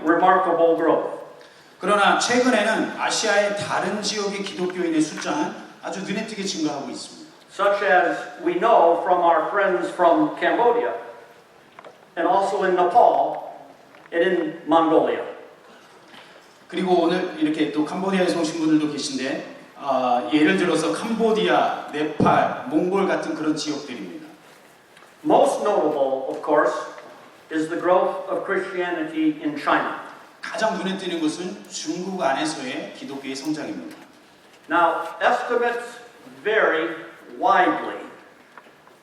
remarkable growth. 그러나 최근에는 아시아의 다른 지역의 기독교인의 숫자는 아주 눈에 띄게 증가하고 있습니다. Such as we know from our friends from Cambodia, and also in Nepal, and in Mongolia. 그리고 오늘 이렇게 또 캄보디아에서 오신 분들도 계신데 예를 들어서 캄보디아, 네팔, 몽골 같은 그런 지역들입니다. Most notable, of course, is the growth of Christianity in China. 가장 눈에 띄는 것은 중국 안에서의 기독교의 성장입니다. Now, estimates vary widely,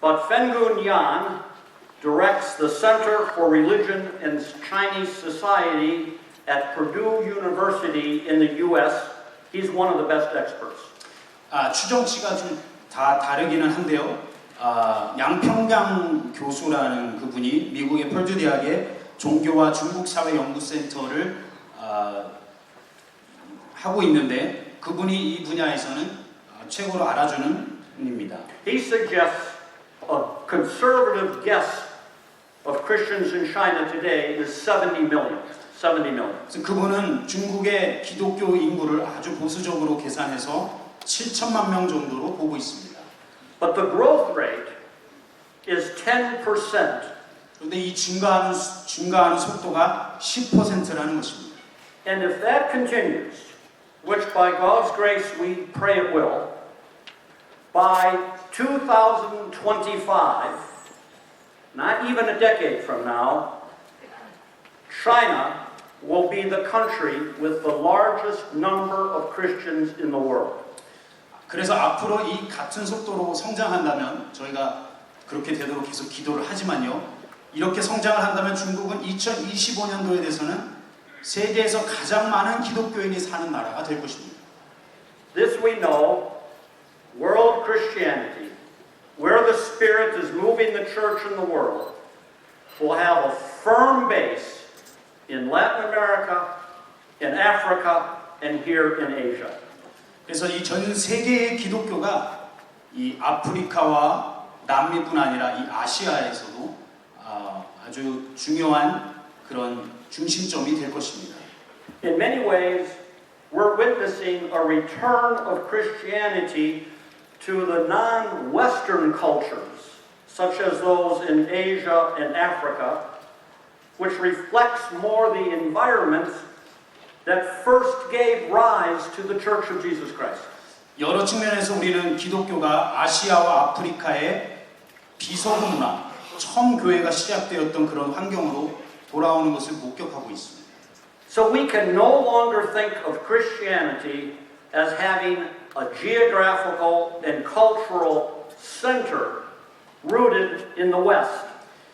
but Fengun Yan directs the Center for Religion and Chinese Society at Purdue University in the U.S. He's one of the best experts. 추정치가 좀 다 다르기는 한데요. 양평강 교수라는 그분이 미국의 펄듀 대학의 종교와 중국 사회 연구센터를 하고 있는데 그분이 이 분야에서는 최고로 알아주는 분입니다. He suggests a conservative guess of Christians in China today is 70 million. 70 million. 그래서 그분은 중국의 기독교 인구를 아주 보수적으로 계산해서 7천만 명 정도로 보고 있습니다. But the growth rate is 10%. 그런데 이 증가하는 속도가 10%라는 것입니다. And if that continues, which by God's grace we pray it will, by 2025, not even a decade from now, China will be the country with the largest number of Christians in the world. 그래서 앞으로 이 같은 속도로 성장한다면 저희가 그렇게 되도록 계속 기도를 하지만요. 이렇게 성장을 한다면 중국은 2025년도에 대해서는 세계에서 가장 많은 기독교인이 사는 나라가 될 것입니다. This we know, world Christianity, where the Spirit is moving the church in the world, will have a firm base in Latin America, in Africa, and here in Asia. 그래서 이 전 세계의 기독교가 이 아프리카와 남미뿐 아니라 이 아시아에서도 아주 중요한 그런 중심점이 될 것입니다. In many ways, we're witnessing a return of Christianity to the non-Western cultures, such as those in Asia and Africa, which reflects more the environment that first gave rise to the Church of Jesus Christ. 여러 측면에서 우리는 기독교가 아시아와 아프리카의 비서구 문화, 처음 교회가 시작되었던 그런 환경으로 돌아오는 것을 목격하고 있습니다. So we can no longer think of Christianity as having a geographical and cultural center rooted in the West,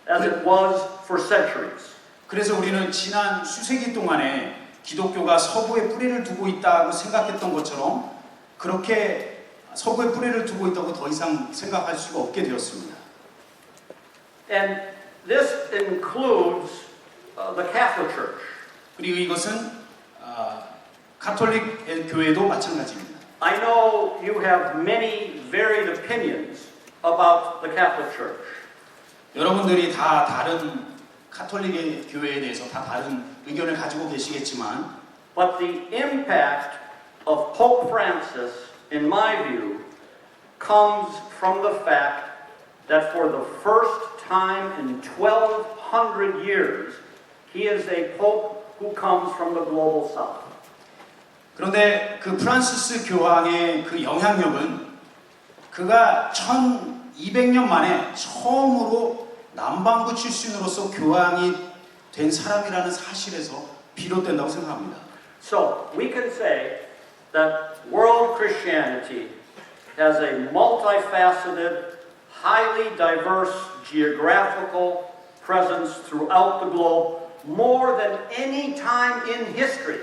as it was for centuries. 그래서 우리는 지난 수세기 동안에 기독교가 서부에 뿌리를 두고 있다고 생각했던 것처럼 그렇게 서부에 뿌리를 두고 있다고 더 이상 생각할 수가 없게 되었습니다. And this includes the Catholic Church. 그리고 이것은 가톨릭 교회도 마찬가지입니다. I know you have many varied opinions about the Catholic Church. 여러분들이 다 다른 가톨릭의 교회에 대해서 다 다른 의견을 가지고 계시겠지만 But the impact of Pope Francis, in my view, comes from the fact that for the first time in 1,200 years, he is a pope who comes from the global south. 그런데 그 프란시스 교황의 그 영향력은 그가 1200년 만에 처음으로 남반구 출신으로서 교황이 된 사람이라는 사실에서 비롯된다고 생각합니다. So we can say that world Christianity has a multifaceted, highly diverse geographical presence throughout the globe, more than any time in history.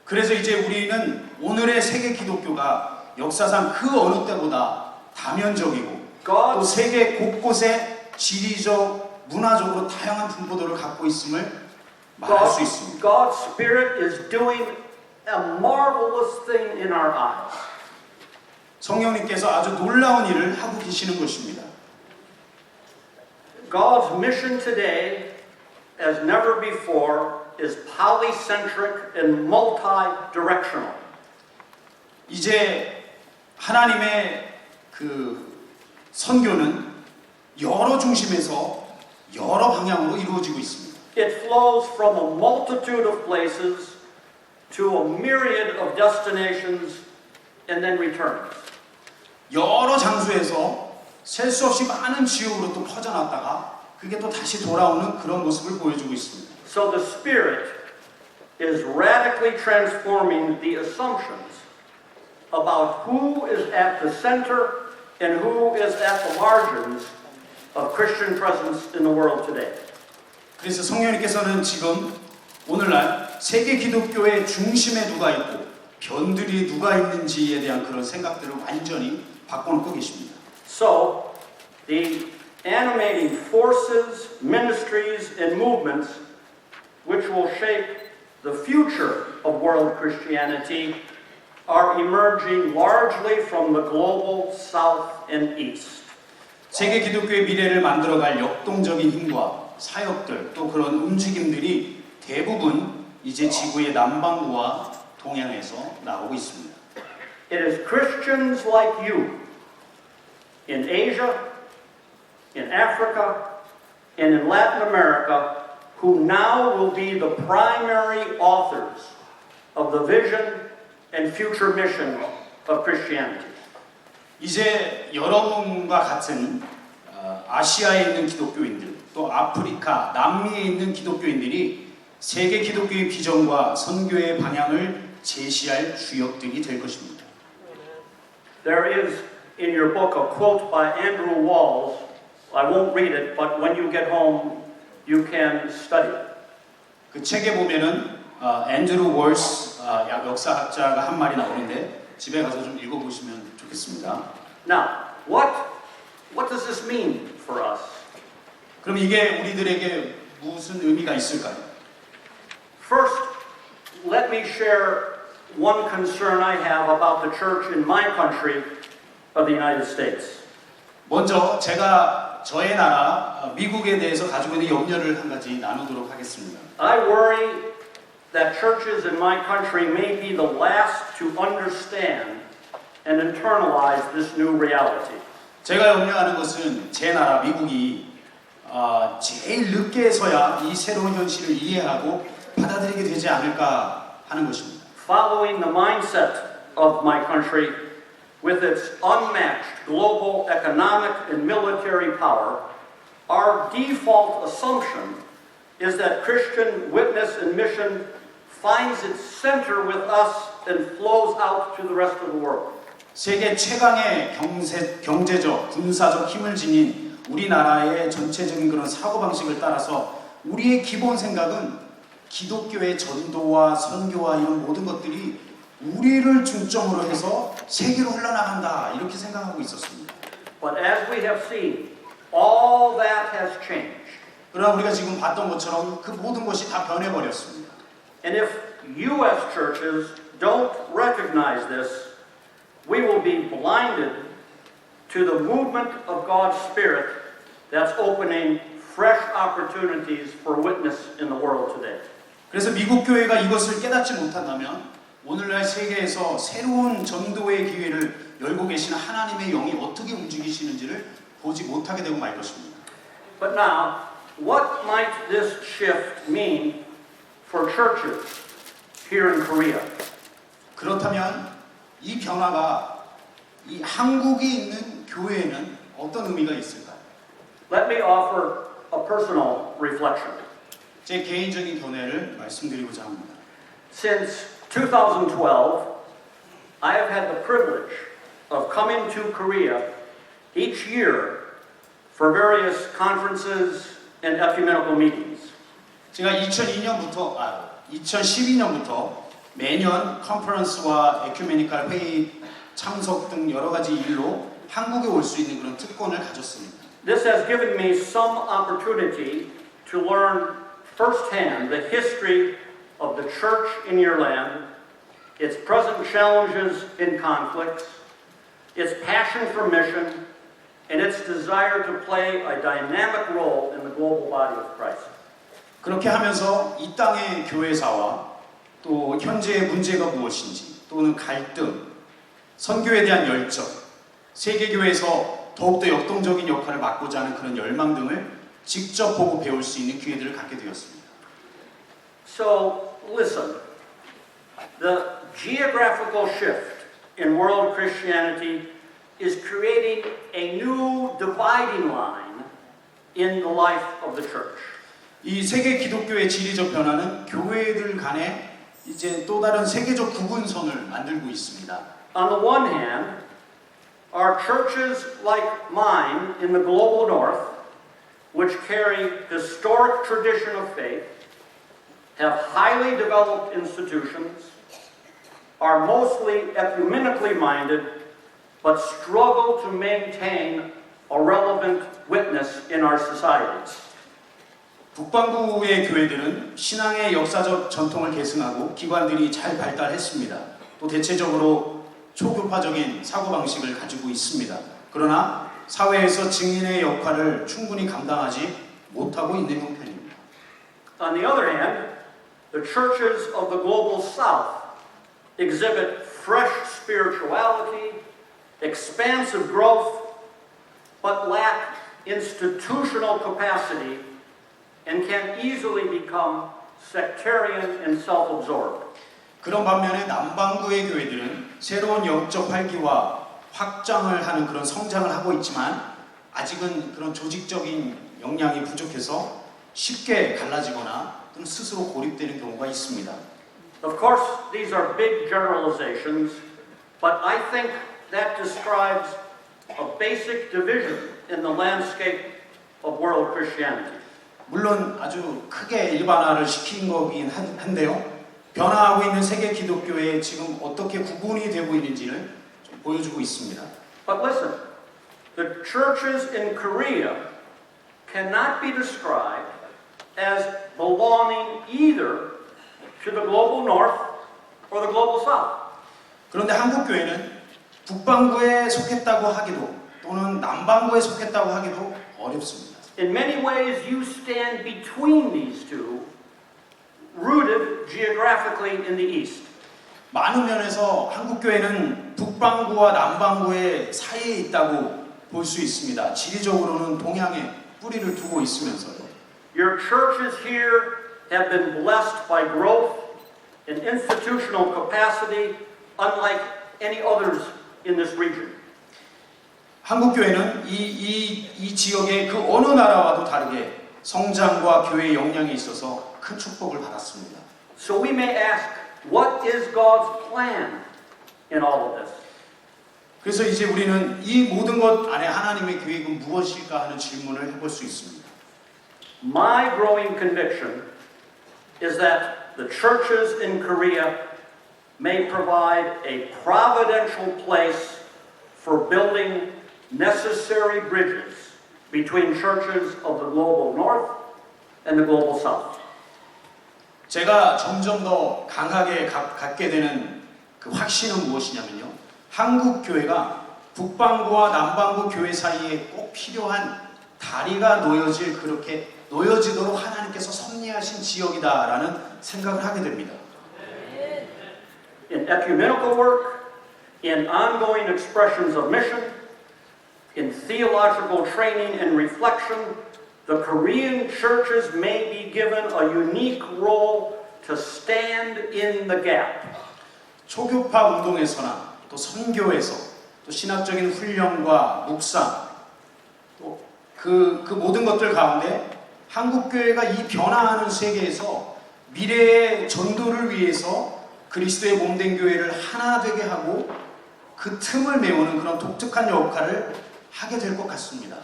그래서 이제 우리는 오늘의 세계 기독교가 역사상 그 어느 때보다 다면적이고 또 세계 곳곳에 지리적, 문화적으로 다양한 분포도를 갖고 있음을 말할 수 있습니다. God's Spirit is doing a marvelous thing in our eyes. 성령님께서 아주 놀라운 일을 하고 계시는 것입니다. God's mission today, as never before, is polycentric and multi-directional. 이제 하나님의 그 선교는 여러 중심에서 여러 방향으로 이루어지고 있습니다. It flows from a multitude of places to a myriad of destinations and then returns. 여러 장소에서 셀 수 없이 많은 지역으로 또 퍼져났다가 그게 또 다시 돌아오는 그런 모습을 보여주고 있습니다. So the Spirit is radically transforming the assumptions about who is at the center and who is at the margins of Christian presence in the world today. 그래서 성령님께서는 지금 오늘날 세계 기독교의 중심에 누가 있고 변들이 누가 있는지에 대한 그런 생각들을 완전히 바꿔놓고 계십니다. So the animating forces, ministries, and movements which will shape the future of world Christianity are emerging largely from the global south and east. 세계 기독교의 미래를 만들어갈 역동적인 힘과 사역들 또 그런 움직임들이 대부분 이제 지구의 남반구와 동양에서 나오고 있습니다. It is Christians like you in Asia, in Africa, and in Latin America who now will be the primary authors of the vision and future mission of Christianity. 이제 여러분과 같은 아시아에 있는 기독교인들 또 아프리카, 남미에 있는 기독교인들이 세계 기독교의 비전과 선교의 방향을 제시할 주역들이 될 것입니다. There is in your book a quote by Andrew Walls. I won't read it, but when you get home you can study it. 그 책에 보면은 앤드루 월스 역사학자가 한 말이 나오는데 집에 가서 좀 읽어보시면 좋겠습니다. Now, what does this mean for us? 그럼 이게 우리들에게 무슨 의미가 있을까요? First, let me share one concern I have about the church in my country of the United States. 먼저 제가 저의 나라 미국에 대해서 가지고 있는 염려를 한 가지 나누도록 하겠습니다. I worry that churches in my country may be the last to understand and internalize this new reality. 제가 염려하는 것은 제 나라 미국이 제일 늦게서야 이 새로운 현실을 이해하고 받아들이게 되지 않을까 하는 것입니다. Following the mindset of my country with its unmatched global economic and military power, our default assumption is that Christian witness and mission finds its center with us and flows out to the rest of the world. 세계 최강의 경제적, 군사적 힘을 지닌 우리나라의 전체적인 그런 사고방식을 따라서 우리의 기본 생각은 기독교의 전도와 선교와 이런 모든 것들이 우리를 중점으로 해서 세계로 흘러나간다 이렇게 생각하고 있었습니다. But as we have seen, all that has changed. 그러나 우리가 지금 봤던 것처럼 그 모든 것이 다 변해버렸습니다. And if U.S. churches don't recognize this, we will be blinded to the movement of God's Spirit that's opening fresh opportunities for witness in the world today. 그래서 미국 교회가 이것을 깨닫지 못한다면 오늘날 세계에서 새로운 전도의 기회를 열고 계시는 하나님의 영이 어떻게 움직이시는지를 보지 못하게 되고 말 것입니다. But now, what might this shift mean for churches here in Korea? 그렇다면 이 변화가 이 한국에 있는 교회에는 어떤 의미가 있을까요? Let me offer a personal reflection. 제 개인적인 견해를 말씀드리고자 합니다. Since 2012, I have had the privilege of coming to Korea each year for various conferences and ecumenical meetings. 제가 2012년부터 매년 컨퍼런스와 에큐메니컬 회의 참석 등 여러 가지 일로 한국에 올 수 있는 그런 특권을 가졌습니다. This has given me some opportunity to learn firsthand the history of the church in your land, its present challenges and conflicts, its passion for mission, and its desire to play a dynamic role in the global body of Christ. 그렇게 하면서 이 땅의 교회사와 또 현재의 문제가 무엇인지 또는 갈등, 선교에 대한 열정, 세계교회에서 더욱더 역동적인 역할을 맡고자 하는 그런 열망 등을 직접 보고 배울 수 있는 기회들을 갖게 되었습니다. So, listen. The geographical shift in world Christianity is creating a new dividing line in the life of the church. 이 세계 기독교의 지리적 변화는 교회들 간에 이제 또 다른 세계적 구분선을 만들고 있습니다. On the one hand, our churches like mine in the global north, which carry historic tradition of faith, have highly developed institutions, are mostly ecumenically minded, but struggle to maintain a relevant witness in our societies. 북반구의 교회들은 신앙의 역사적 전통을 계승하고 기관들이 잘 발달했습니다. 또 대체적으로 초교파적인 사고방식을 가지고 있습니다. 그러나 사회에서 증인의 역할을 충분히 감당하지 못하고 있는 형편입니다. On the other hand, the churches of the global south exhibit fresh spirituality, expansive growth, but lack institutional capacity and can easily become sectarian and self-absorbed. 그런 반면에 남반구의 교회들은 새로운 영적 활기와 확장을 하는 그런 성장을 하고 있지만 아직은 그런 조직적인 역량이 부족해서 쉽게 갈라지거나 또는 스스로 고립되는 경우가 있습니다. Of course, these are big generalizations, but I think that describes a basic division in the landscape of world Christianity. 물론 아주 크게 일반화를 시킨 거긴 한데요. 변화하고 있는 세계 기독교에 지금 어떻게 구분이 되고 있는지를 좀 보여주고 있습니다. But listen, the churches in Korea cannot be described as belonging either to the global north or the global south. 그런데 한국 교회는 북반구에 속했다고 하기도 또는 남반구에 속했다고 하기도 어렵습니다. In many ways, you stand between these two, rooted geographically in the east. 많은 면에서 한국 교회는 북반구와 남반구의 사이에 있다고 볼 수 있습니다. 지리적으로는 동양에 뿌리를 두고 있으면서요. Your churches here have been blessed by growth and institutional capacity unlike any others in this region. 한국 교회는 이 지역의 그 어느 나라와도 다르게 성장과 교회의 역량에 있어서 큰 축복을 받았습니다. So we may ask, what is God's plan in all of this? 그래서 이제 우리는 이 모든 것 안에 하나님의 계획은 무엇일까 하는 질문을 해볼 수 있습니다. My growing conviction is that the churches in Korea may provide a providential place for building necessary bridges between churches of the global north and the global south. 제가 점점 더 강하게 갖게 되는 그 확신은 무엇이냐면요. 한국 교회가 북반구와 남반구 교회 사이에 꼭 필요한 다리가 그렇게 놓여지도록 하나님께서 섭리하신 지역이다라는 생각을 하게 됩니다. In ecumenical work, in ongoing expressions of mission, in theological training and reflection, the Korean churches may be given a unique role to stand in the gap. 초교파 운동에서나 또 선교에서 또 신학적인 훈련과 묵상 또 그 모든 것들 가운데 한국 교회가 이 변화하는 세계에서 미래의 전도를 위해서 그리스도의 몸된 교회를 하나 되게 하고 그 틈을 메우는 그런 독특한 역할을 하게 될 것 같습니다.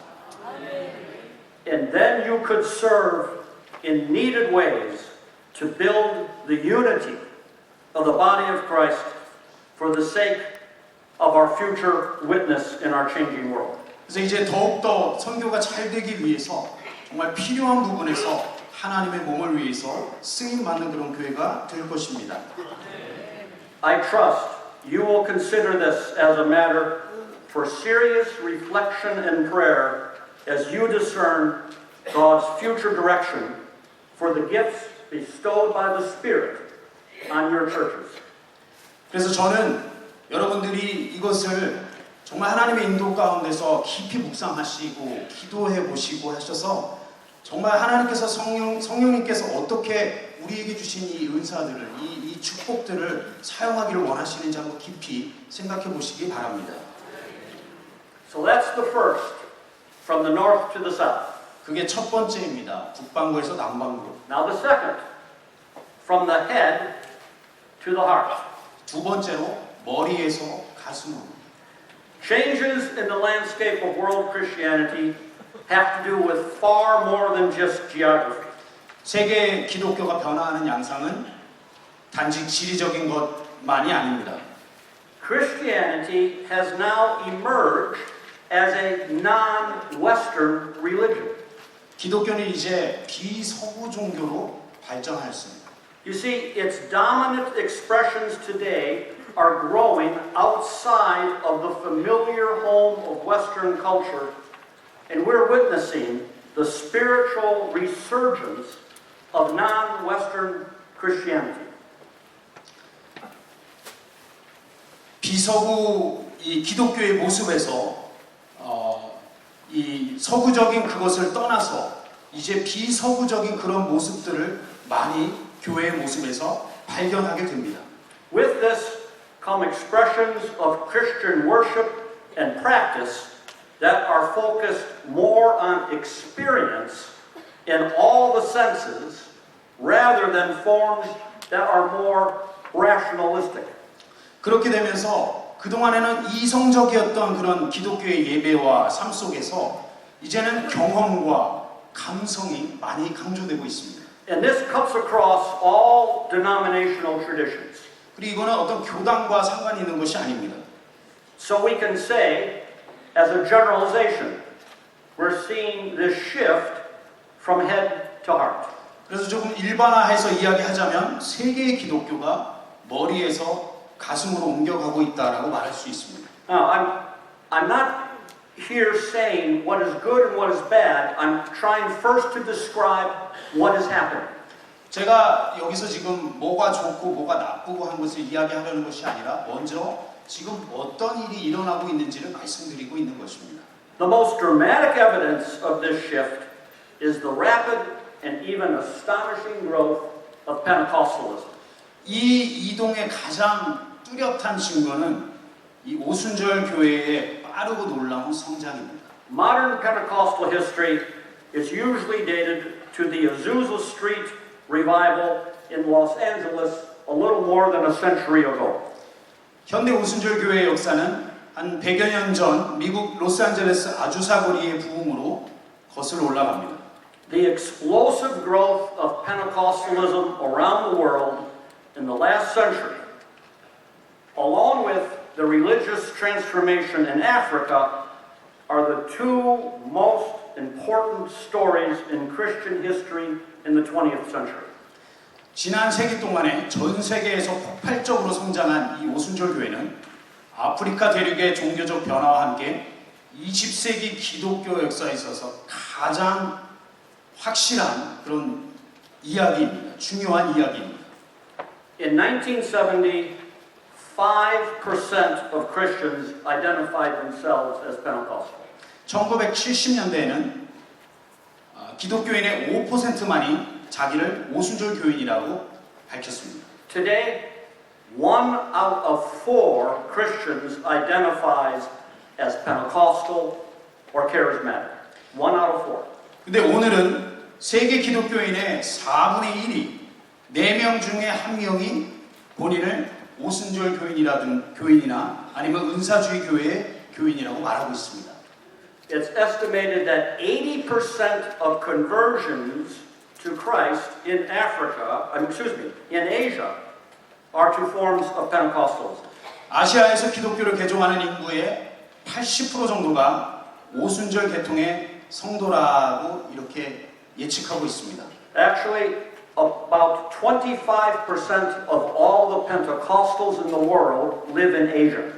And then you could serve in needed ways to build the unity of the body of Christ for the sake of our future witness in our changing world. 그래서 이제 더욱더 선교가 잘 되기 위해서 정말 필요한 부분에서 하나님의 몸을 위해서 쓰임받는 그런 교회가 될 것입니다. I trust you will consider this as a matter for serious reflection and prayer as you discern God's future direction for the gifts bestowed by the Spirit on your churches. 그래서 저는 여러분들이 이것을 정말 하나님의 인도 가운데서 깊이 묵상하시고 기도해 보시고 하셔서 정말 하나님께서 성령님께서 어떻게 우리에게 주신 이 은사들을 이 축복들을 사용하기를 원하시는지 한번 깊이 생각해 보시기 바랍니다. So that's the first, from the north to the south. 그게 첫 번째입니다. 북반구에서 남반구. Now the second, from the head to the heart. 두 번째로 머리에서 가슴으로. Changes in the landscape of world Christianity have to do with far more than just geography. 세계 기독교가 변화하는 양상은 단지 지리적인 것만이 아닙니다. Christianity has now emerged as a non-Western religion. 기독교는 이제 비서구 종교로 발전하였습니다. You see, its dominant expressions today are growing outside of the familiar home of Western culture, and we're witnessing the spiritual resurgence of non-Western Christianity. 비서구 이 기독교의 모습에서 이 서구적인 그것을 떠나서 이제 비서구적인 그런 모습들을 많이 교회의 모습에서 발견하게 됩니다. With this come expressions of Christian worship and practice that are focused more on experience in all the senses rather than forms that are more rationalistic. 그렇게 되면서 그동안에는 이성적이었던 그런 기독교의 예배와 삶 속에서 이제는 경험과 감성이 많이 강조되고 있습니다. And this cuts across all denominational traditions. 그리고 이거는 어떤 교단과 상관이 있는 것이 아닙니다. So we can say, as a generalization, we're seeing this shift from head to heart. 그래서 조금 일반화해서 이야기하자면 세계의 기독교가 머리에서 가슴으로 옮겨가고 있다라고 말할 수 있습니다. Now, I'm not here saying what is good and what is bad. I'm trying first to describe what is happening. 제가 여기서 지금 뭐가 좋고 뭐가 나쁘고 한 것을 이야기하려는 것이 아니라 먼저 지금 어떤 일이 일어나고 있는지를 말씀드리고 있는 것입니다. The most dramatic evidence of this shift is the rapid and even astonishing growth of Pentecostalism. 이 이동의 가장 뚜렷한 증거는 이 오순절 교회의 빠르고 놀라운 성장입니다. Modern Pentecostal history is usually dated to the Azusa Street revival in Los Angeles a little more than a century ago. 현대 오순절 교회의 역사는 한 100여 년 전 미국 로스앤젤레스 아주사 거리의 부흥으로 거슬러 올라갑니다. The explosive growth of Pentecostalism around the world in the last century, along with the religious transformation in Africa, are the two most important stories in Christian history in the 20th century. 지난 세기 동안에 전 세계에서 폭발적으로 성장한 이 오순절 교회는 아프리카 대륙의 종교적 변화와 함께 20세기 기독교 역사에 있어서 가장 확실한 그런 이야기입니다. 중요한 이야기입니다. In 1970, 5% of Christians identified themselves as Pentecostal. 1970년대에는 기독교인의 5%만이 자기를 오순절 교인이라고 밝혔습니다. Today, 1 out of 4 Christians identifies as Pentecostal or charismatic. 1 out of 4. 근데 오늘은 세계 기독교인의 4분의 1이 4명 중에 1명이 본인을 오순절 교인이나 아니면 은사주의 교회의 교인이라고 말하고 있습니다. It's estimated that 80% of conversions to Christ in in Asia, are to forms of Pentecostalism. 아시아에서 기독교를 개종하는 인구의 80% 정도가 오순절 계통의 성도라고 이렇게 예측하고 있습니다. Actually, about 25% of all the Pentecostals in the world live in Asia.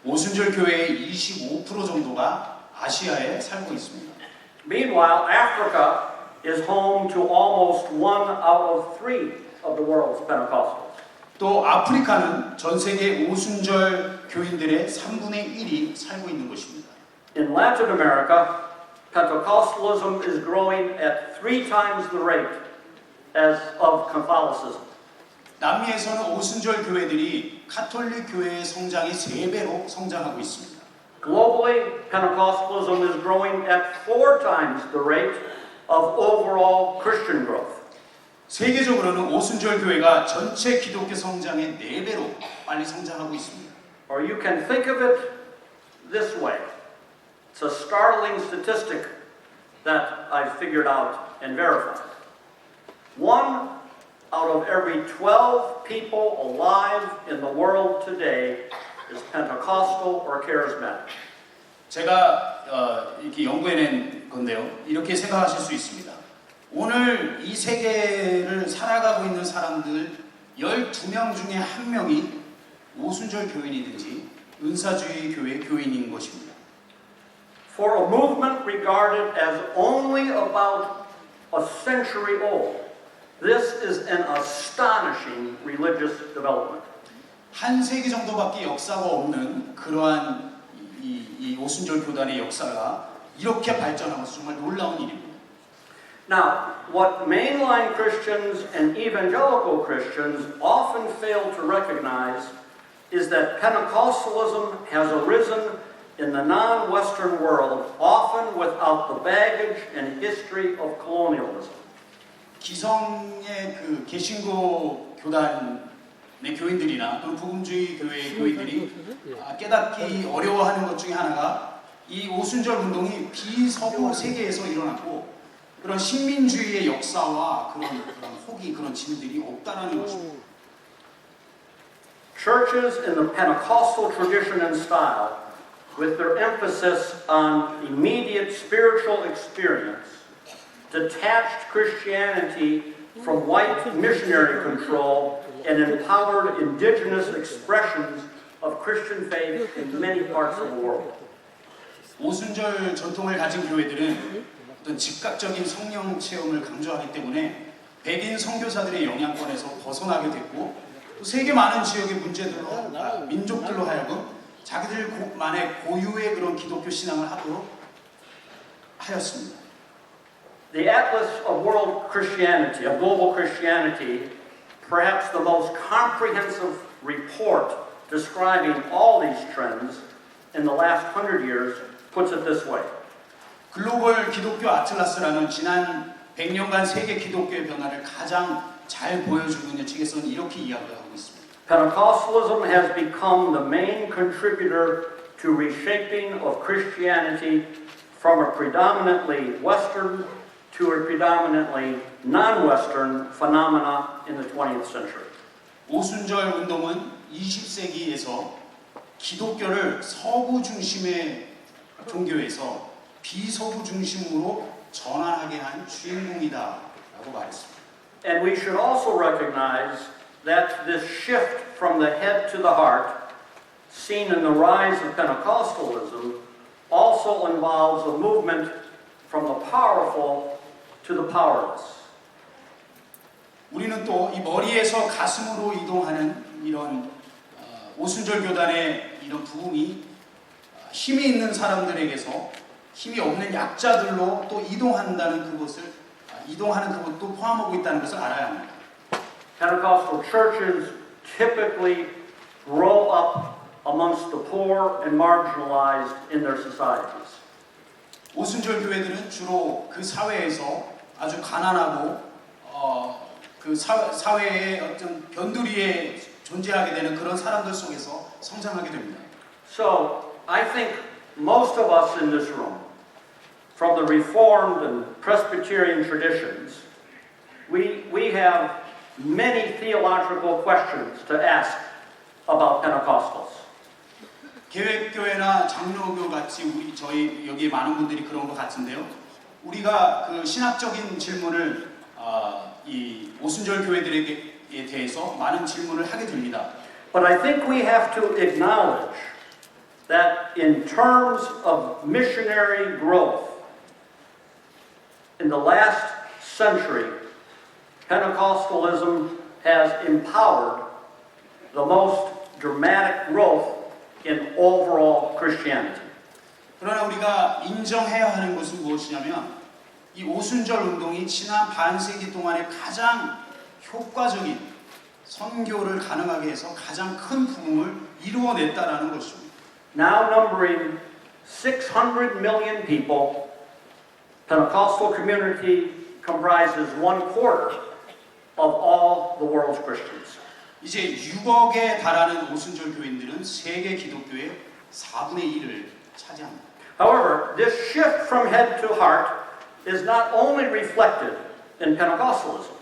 오순절 교회의 25% 정도가 아시아에 살고 있습니다. Meanwhile, Africa is home to almost 1 out of 3 of the world's Pentecostals. 또 아프리카는 전 세계 오순절 교인들의 3분의 1이 살고 있는 곳입니다. In Latin America, Pentecostalism is growing at 3 times the rate as of Catholicism. 남미에서는 오순절 교회들이 가톨릭 교회의 성장이 3배로 성장하고 있습니다. Globally, Pentecostalism is growing at 4 times the rate of overall Christian growth. 세계적으로는 오순절 교회가 전체 기독교 성장의 4배로 빨리 성장하고 있습니다. Or you can think of it this way. It's a startling statistic that I've figured out and verified. 1 out of every 12 people alive in the world today is Pentecostal or charismatic. 제가 이렇게 연구해낸 건데요. 이렇게 생각하실 수 있습니다. 오늘 이 세계를 살아가고 있는 사람들 12명 중에 1명이 오순절 교인이든지 은사주의 교회 교인인 것입니다. For a movement regarded as only about a century old, this is an astonishing religious development. 한 세기 정도밖에 역사가 없는 그러한 이 오순절 교단의 역사가 이렇게 발전한 것은 정말 놀라운 일입니다. Now, what mainline Christians and evangelical Christians often fail to recognize is that Pentecostalism has arisen in the non-Western world, often without the baggage and history of colonialism. 기성의 그 개신교 교단의 교인들이나 또는 복음주의 교회의 교인들이 깨닫기 어려워하는 것 중에 하나가 이 오순절 운동이 비서구 세계에서 일어났고 그런 식민주의의 역사와 그런 혹이 그런 짐들이 없다라는 것입니다. Churches in the Pentecostal tradition and style, with their emphasis on immediate spiritual experience, detached Christianity from white missionary control, and empowered indigenous expressions of Christian faith in many parts of the world. 오순절 전통을 가진 교회들은 어떤 즉각적인 성령 체험을 강조하기 때문에 백인 선교사들의 영향권에서 벗어나게 됐고 또 세계 많은 지역의 민족들로 하여금 자기들만의 고유의 그런 기독교 신앙을 하도록 하였습니다. The Atlas of World Christianity, of Global Christianity, perhaps the most comprehensive report describing all these trends in the last 100 years, puts it this way. 글로벌 기독교 아틀라스라는 지난 100년간 세계 기독교의 변화를 가장 잘 보여주고 있는 책에서는 이렇게 이야기하고 있습니다. Pentecostalism has become the main contributor to reshaping of Christianity from a predominantly Western to a predominantly non-Western phenomena in the 20th century. 오순절 운동은 20세기에서 기독교를 서구 중심의 종교에서 비서구 중심으로 전환하게 한 주인공이다라고 말했습니다. And we should also recognize that this shift from the head to the heart, seen in the rise of Pentecostalism, also involves a movement from the powerful to the powerless. 우리는 또 이 머리에서 가슴으로 이동하는 이런 오순절 교단의 이런 부흥이 힘이 있는 사람들에게서 힘이 없는 약자들로 또 이동하는 그것도 포함하고 있다는 것을 알아야 합니다. Pentecostal churches typically grow up amongst the poor and marginalized in their societies. 오순절 교회들은 주로 그 사회에서 아주 가난하고 그 사회의 어떤 변두리에 존재하게 되는 그런 사람들 속에서 성장하게 됩니다. So, I think most of us in this room, from the Reformed and Presbyterian traditions, we have many theological questions to ask about Pentecostals. 계획교회나 장로교 같이 저희 여기 많은 분들이 그런 것 같은데요. 우리가 그 신학적인 질문을 이 오순절 교회들에 대해서 많은 질문을 하게 됩니다. But I think we have to acknowledge that in terms of missionary growth, in the last century, Pentecostalism has empowered the most dramatic growth in overall Christianity. 그러나 우리가 인정해야 하는 것은 무엇이냐면 이 오순절 운동이 지난 반세기 동안에 가장 효과적인 선교를 가능하게 해서 가장 큰 부흥을 이루어냈다라는 것입니다. Now numbering 600 million people, Pentecostal community comprises 1/4 of all the world's Christians. 이제 6억에 달하는 오순절 교인들은 세계 기독교의 4분의 1을 차지합니다. However, this shift from head to heart is not only reflected in Pentecostalism.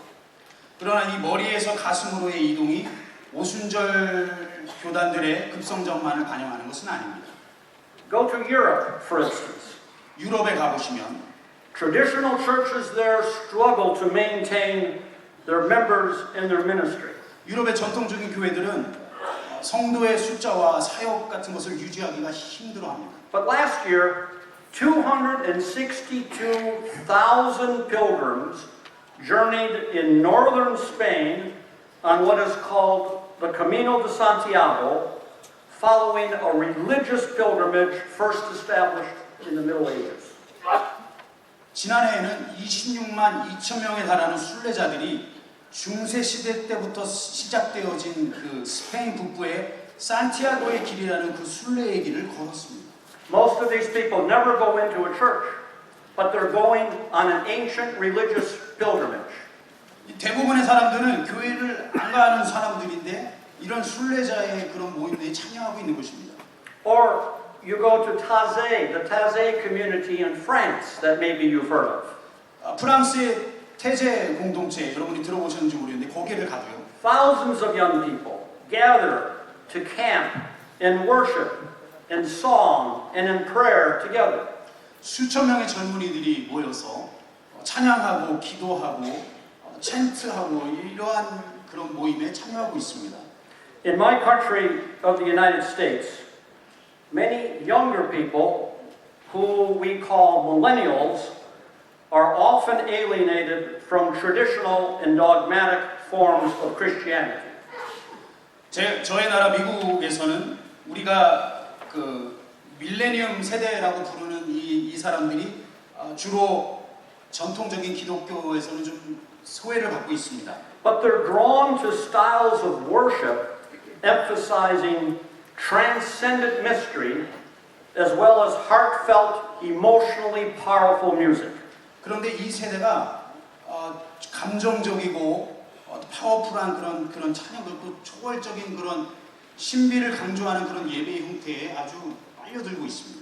그러나 이 머리에서 가슴으로의 이동이 오순절 교단들의 급성장만을 반영하는 것은 아닙니다. Go to Europe, for instance. 유럽에 가보시면 Traditional churches there struggle to maintain their members in their ministry. 유럽의 전통적인 교회들은 성도의 숫자와 사역 같은 것을 유지하기가 힘들어합니다. But last year, 262,000 pilgrims journeyed in northern Spain on what is called the Camino de Santiago, following a religious pilgrimage first established in the Middle Ages. 지난해에는 26만 2천 명에 달하는 순례자들이 중세 시대 때부터 시작되어진 그 스페인 북부의 산티아고의 길이라는 그 순례의 길을 걸었습니다. Most of these people never go into a church, but they're going on an ancient religious pilgrimage. 대부분의 사람들은 교회를 안 가는 사람들인데 이런 순례자의 그런 모임에 참여하고 있는 것입니다. Or you go to Taizé, the Taizé community in France that maybe you've heard of. 프랑스의 태제 공동체 여러분이 들어보셨는지 모르겠는데 거기를 가도요. Thousands of young people gather to camp and worship in song and in prayer together. 수천 명의 젊은이들이 모여서 찬양하고 기도하고 챈트하고 이러한 그런 모임에 참여하고 있습니다. In my country of the United States, many younger people who we call millennials are often alienated from traditional and dogmatic forms of Christianity. 저의 나라 미국에서는 우리가 그 밀레니엄 세대라고 부르는 이 사람들이 주로 전통적인 기독교에서는 좀 소외를 받고 있습니다. But they're drawn to styles of worship emphasizing transcendent mystery as well as heartfelt, emotionally powerful music. 그런데 이 세대가 감정적이고 파워풀한 그런 찬양들 또 초월적인 그런 신비를 강조하는 그런 예배의 형태에 아주 빨려들고 있습니다.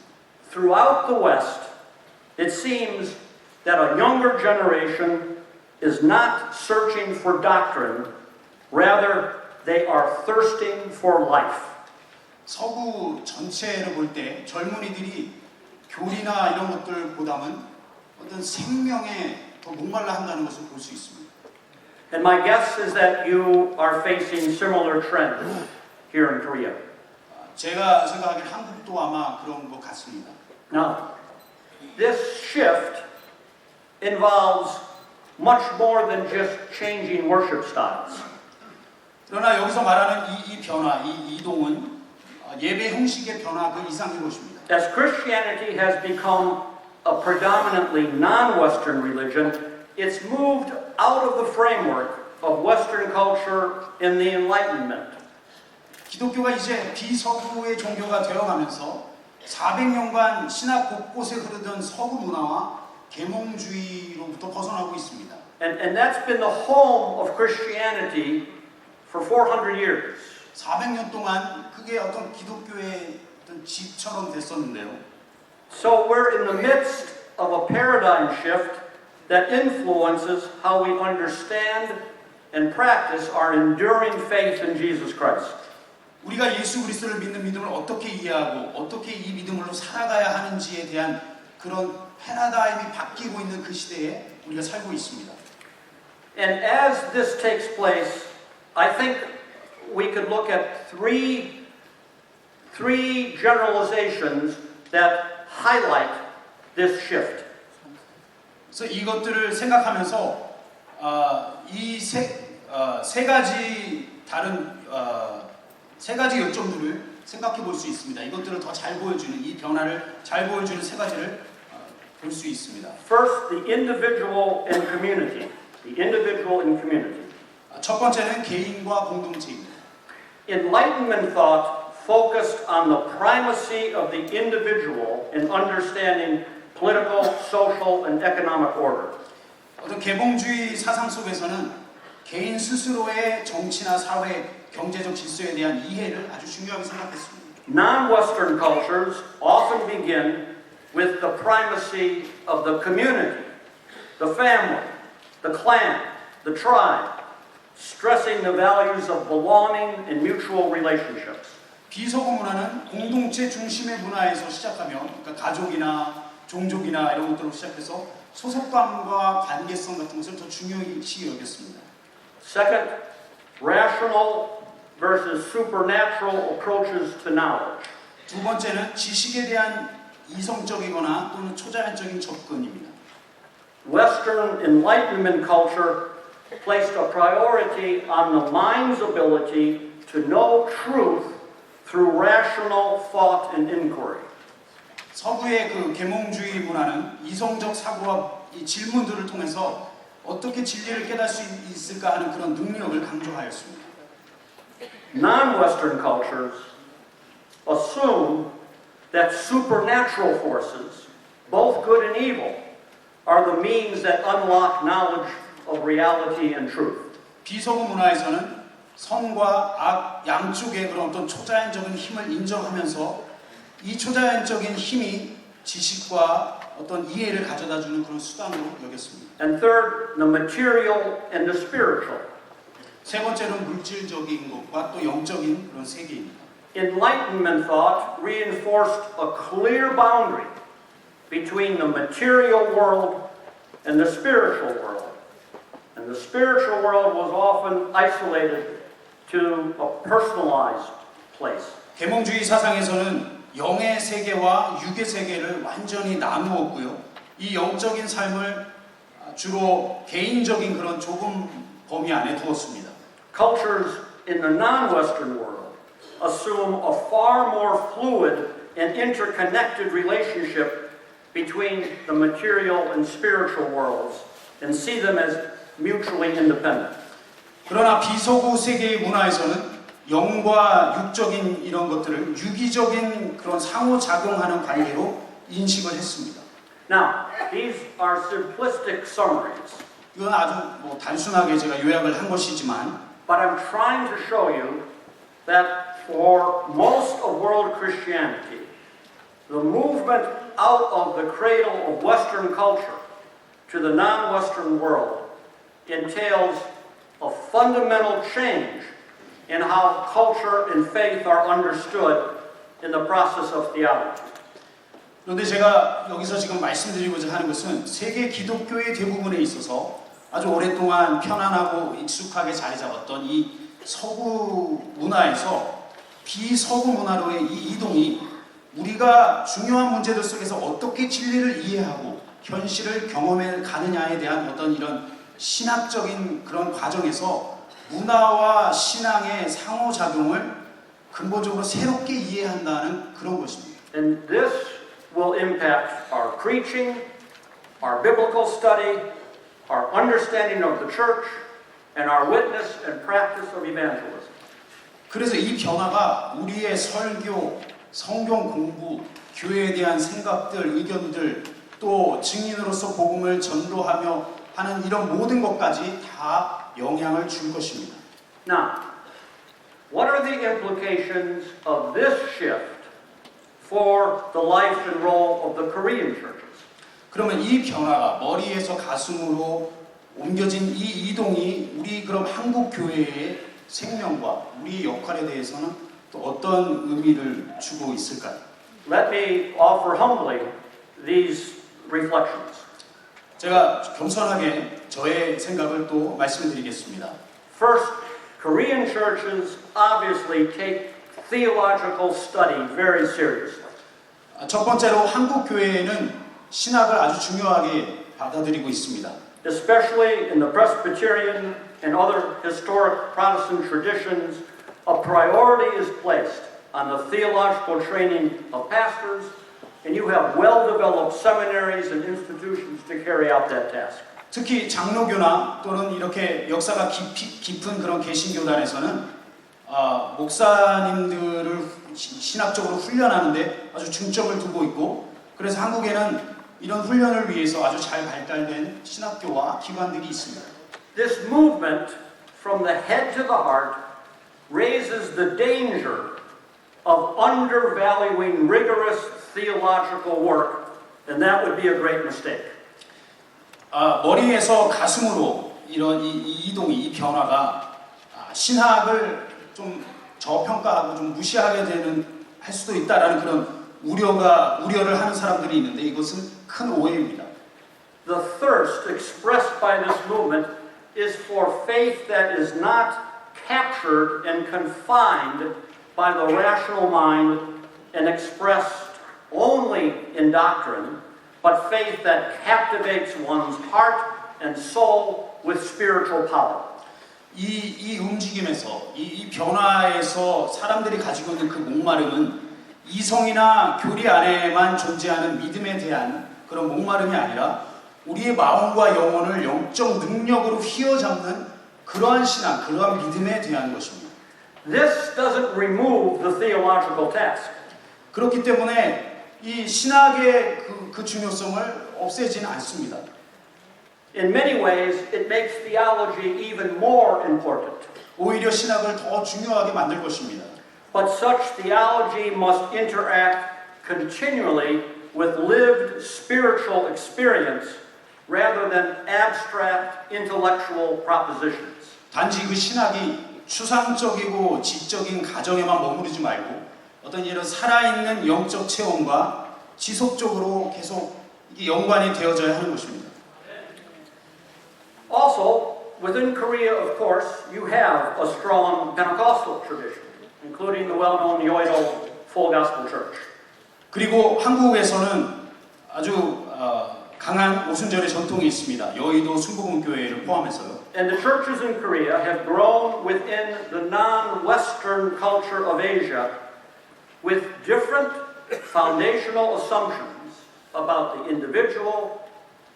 Throughout the West, it seems that a younger generation is not searching for doctrine, rather they are thirsting for life. 서구 전체를 볼 때 젊은이들이 교리나 이런 것들보다는 어떤 생명에 더 목말라 한다는 것을 볼 수 있습니다. And my guess is that you are facing similar trends here in Korea. 제가 생각하기엔 한국도 아마 그런 것 같습니다. Now, this shift involves much more than just changing worship styles. 그러나 여기서 말하는 이 변화, 이 이동은 예배 형식의 변화 그 이상인 것입니다. As Christianity has become a predominantly non-Western religion, it's moved out of the framework of Western culture in the Enlightenment. 기독교가 이제 비서구의 종교가 되어가면서 400년간 신학 곳곳에 흐르던 서구 문화와 계몽주의로부터 벗어나고 있습니다. And that's been the home of Christianity for 400 years. 400년 동안 그게 어떤 기독교의 어떤 집처럼 됐었는데요. So we're in the midst of a paradigm shift that influences how we understand and practice our enduring faith in Jesus Christ. 우리가 예수 그리스도를 믿는 믿음을 어떻게 이해하고 어떻게 이 믿음으로 살아가야 하는지에 대한 그런 패러다임이 바뀌고 있는 그 시대에 우리가 살고 있습니다. And as this takes place, I think we could look at three generalizations that highlight this shift. 그래서 이것들을 생각하면서 이 세 가지 다른 세 가지 요점들을 생각해 볼 수 있습니다. 이것들을 더 잘 보여주는 이 변화를 잘 보여주는 세 가지를 볼 수 있습니다. First, the individual and community. The individual and community. 첫 번째는 개인과 공동체입니다. Enlightenment thought focused on the primacy of the individual in understanding political, social, and economic order. 어떤 계몽주의 사상 속에서는 개인 스스로의 정치나 사회, 경제적 질서에 대한 이해를 아주 중요하게 생각했습니다. Non-Western cultures often begin with the primacy of the community, the family, the clan, the tribe, stressing the values of belonging and mutual relationships. 비서구 문화는 공동체 중심의 문화에서 시작하며 그러니까 가족이나 종족이나 이런 것들로 시작해서 소속감과 관계성 같은 것을 더 중요시 여겼습니다. Second, rational versus supernatural approaches to knowledge. 두 번째는 지식에 대한 이성적이거나 또는 초자연적인 접근입니다. Western Enlightenment culture placed a priority on the mind's ability to know truth through rational thought and inquiry. 서구의 그 계몽주의 문화는 이성적 사고와 이 질문들을 통해서 어떻게 진리를 깨달을 수 있을까 하는 그런 능력을 강조하였습니다. Non-Western cultures assume that supernatural forces, both good and evil, are the means that unlock knowledge of reality and truth. 비서구 문화에서는 선과 악 양쪽의 그런 어떤 초자연적인 힘을 인정하면서 이 초자연적인 힘이 지식과 어떤 이해를 가져다주는 그런 수단으로 여겼습니다. And third, the material and the spiritual. 세 번째는 물질적인 것과 또 영적인 그런 세계입니다. Enlightenment thought reinforced a clear boundary between the material world and the spiritual world. And the spiritual world was often isolated to a personalized place. 계몽주의 사상에서는 영의 세계와 육의 세계를 완전히 나누었고요. 이 영적인 삶을 주로 개인적인 그런 좁은 범위 안에 두었습니다. Cultures in the non-Western world assume a far more fluid and interconnected relationship between the material and spiritual worlds and see them as mutually independent. 그러나 비서구 세계의 문화에서는 영과 육적인 이런 것들을 유기적인 그런 상호작용하는 관계로 인식을 했습니다. Now, these are simplistic summaries, 이건 아주 단순하게 제가 요약을 한 것이지만 but I'm trying to show you that for most of world Christianity, the movement out of the cradle of Western culture to the non-Western world entails a fundamental change in how culture and faith are understood in the process of theology. 그런데 제가 여기서 지금 말씀드리고자 하는 것은 세계 기독교의 대부분에 있어서 아주 오랫동안 편안하고 익숙하게 자리 잡았던 이 서구 문화에서 비서구 문화로의 이 이동이 우리가 중요한 문제들 속에서 어떻게 진리를 이해하고 현실을 경험해 가느냐에 대한 어떤 이런 신학적인 그런 과정에서 문화와 신앙의 상호작용을 근본적으로 새롭게 이해한다는 그런 것입니다. And this will impact our preaching, our biblical study, our understanding of the church, and our witness and practice of evangelism. 그래서 이 변화가 우리의 설교, 성경 공부, 교회에 대한 생각들, 의견들, 또 증인으로서 복음을 전도하며 하는 이런 모든 것까지 다 영향을 줄 것입니다. Now, what are the implications of this shift for the life and role of the Korean churches? 그러면 이 변화가 머리에서 가슴으로 옮겨진 이 이동이 우리 그럼 한국 교회의 생명과 우리 역할에 대해서는 또 어떤 의미를 주고 있을까요? Let me offer humbly these reflections. 제가 겸손하게 저의 생각을 또 말씀드리겠습니다. First, Korean churches obviously take theological study very seriously. 첫 번째로 한국 교회에는 신학을 아주 중요하게 받아들이고 있습니다. especially in the Presbyterian and other historic Protestant traditions, a priority is placed on the theological training of pastors, and you have well-developed seminaries and institutions to carry out that task. 특히 장로교나 또는 이렇게 역사가 깊은 그런 개신교단에서는 목사님들을 신학적으로 훈련하는데 아주 중점을 두고 있고, 그래서 한국에는 이런 훈련을 위해서 아주 잘 발달된 신학교와 기관들이 있습니다. This movement from the head to the heart raises the danger of undervaluing rigorous theological work, and that would be a great mistake. 머리에서 가슴으로 이런 이 이동이, 이 변화가 신학을 좀 저평가하고 좀 무시하게 할 수도 있다라는 그런 우려를 하는 사람들이 있는데, 이것은 큰 오해입니다. The thirst expressed by this movement is for faith that is not captured and confined by the rational mind and expressed only in doctrine, but faith that captivates one's heart and soul with spiritual power. 이 움직임에서, 이 변화에서 사람들이 가지고 있는 그 목마름은 이성이나 교리 안에만 존재하는 믿음에 대한 그런 목마름이 아니라 우리의 마음과 영혼을 영적 능력으로 휘어잡는 그러한 신앙, 그러한 믿음에 대한 것입니다. This doesn't remove the theological task. 그렇기 때문에 이 신학의 그 중요성을 없애지는 않습니다. In many ways, it makes theology even more important. 오히려 신학을 더 중요하게 만들 것입니다. But such theology must interact continually with lived spiritual experience rather than abstract intellectual propositions. 단지 그 신학이 추상적이고 지적인 가정에만 머무르지 말고 어떤 이런 살아있는 영적 체험과 지속적으로 계속 연관이 되어져야 하는 것입니다. Also, within Korea, of course, you have a strong Pentecostal tradition, including the well-known Yoido Full Gospel Church. 그리고 한국에서는 아주 강한 오순절의 전통이 있습니다. 여의도 순복음교회를 포함해서요. And the churches in Korea have grown within the non-Western culture of Asia with different foundational assumptions about the individual,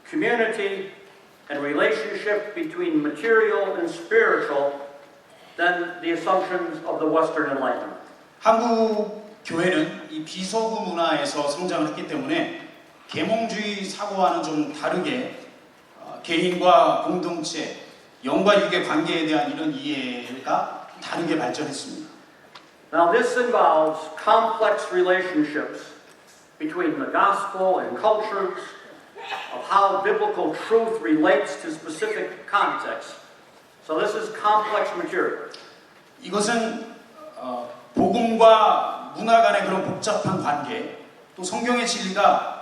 community, and relationship between material and spiritual than the assumptions of the Western Enlightenment. 한국 교회는 이 비서구 문화에서 성장을 했기 때문에 계몽주의 사고와는 좀 다르게 개인과 공동체, 영과 육의 관계에 대한 이런 이해가 다르게 발전했습니다. Now this involves complex relationships between the gospel and cultures, of how biblical truth relates to specific contexts. So this is complex material. 이것은 복음과 문화 간의 그런 복잡한 관계, 또 성경의 진리가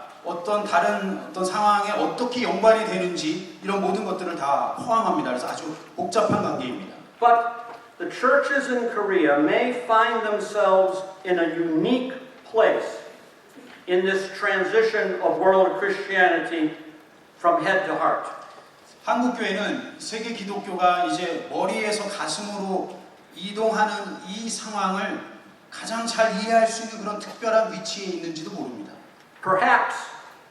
다른 어떤 상황에 어떻게 연관이 되는지 이런 모든 것들을 다 포함합니다. 그래서 아주 복잡한 관계입니다. But the churches in Korea may find themselves in a unique place in this transition of world Christianity from head to heart. 한국 교회는 세계 기독교가 이제 머리에서 가슴으로 이동하는 이 상황을 가장 잘 이해할 수 있는 그런 특별한 위치에 있는지도 모릅니다. Perhaps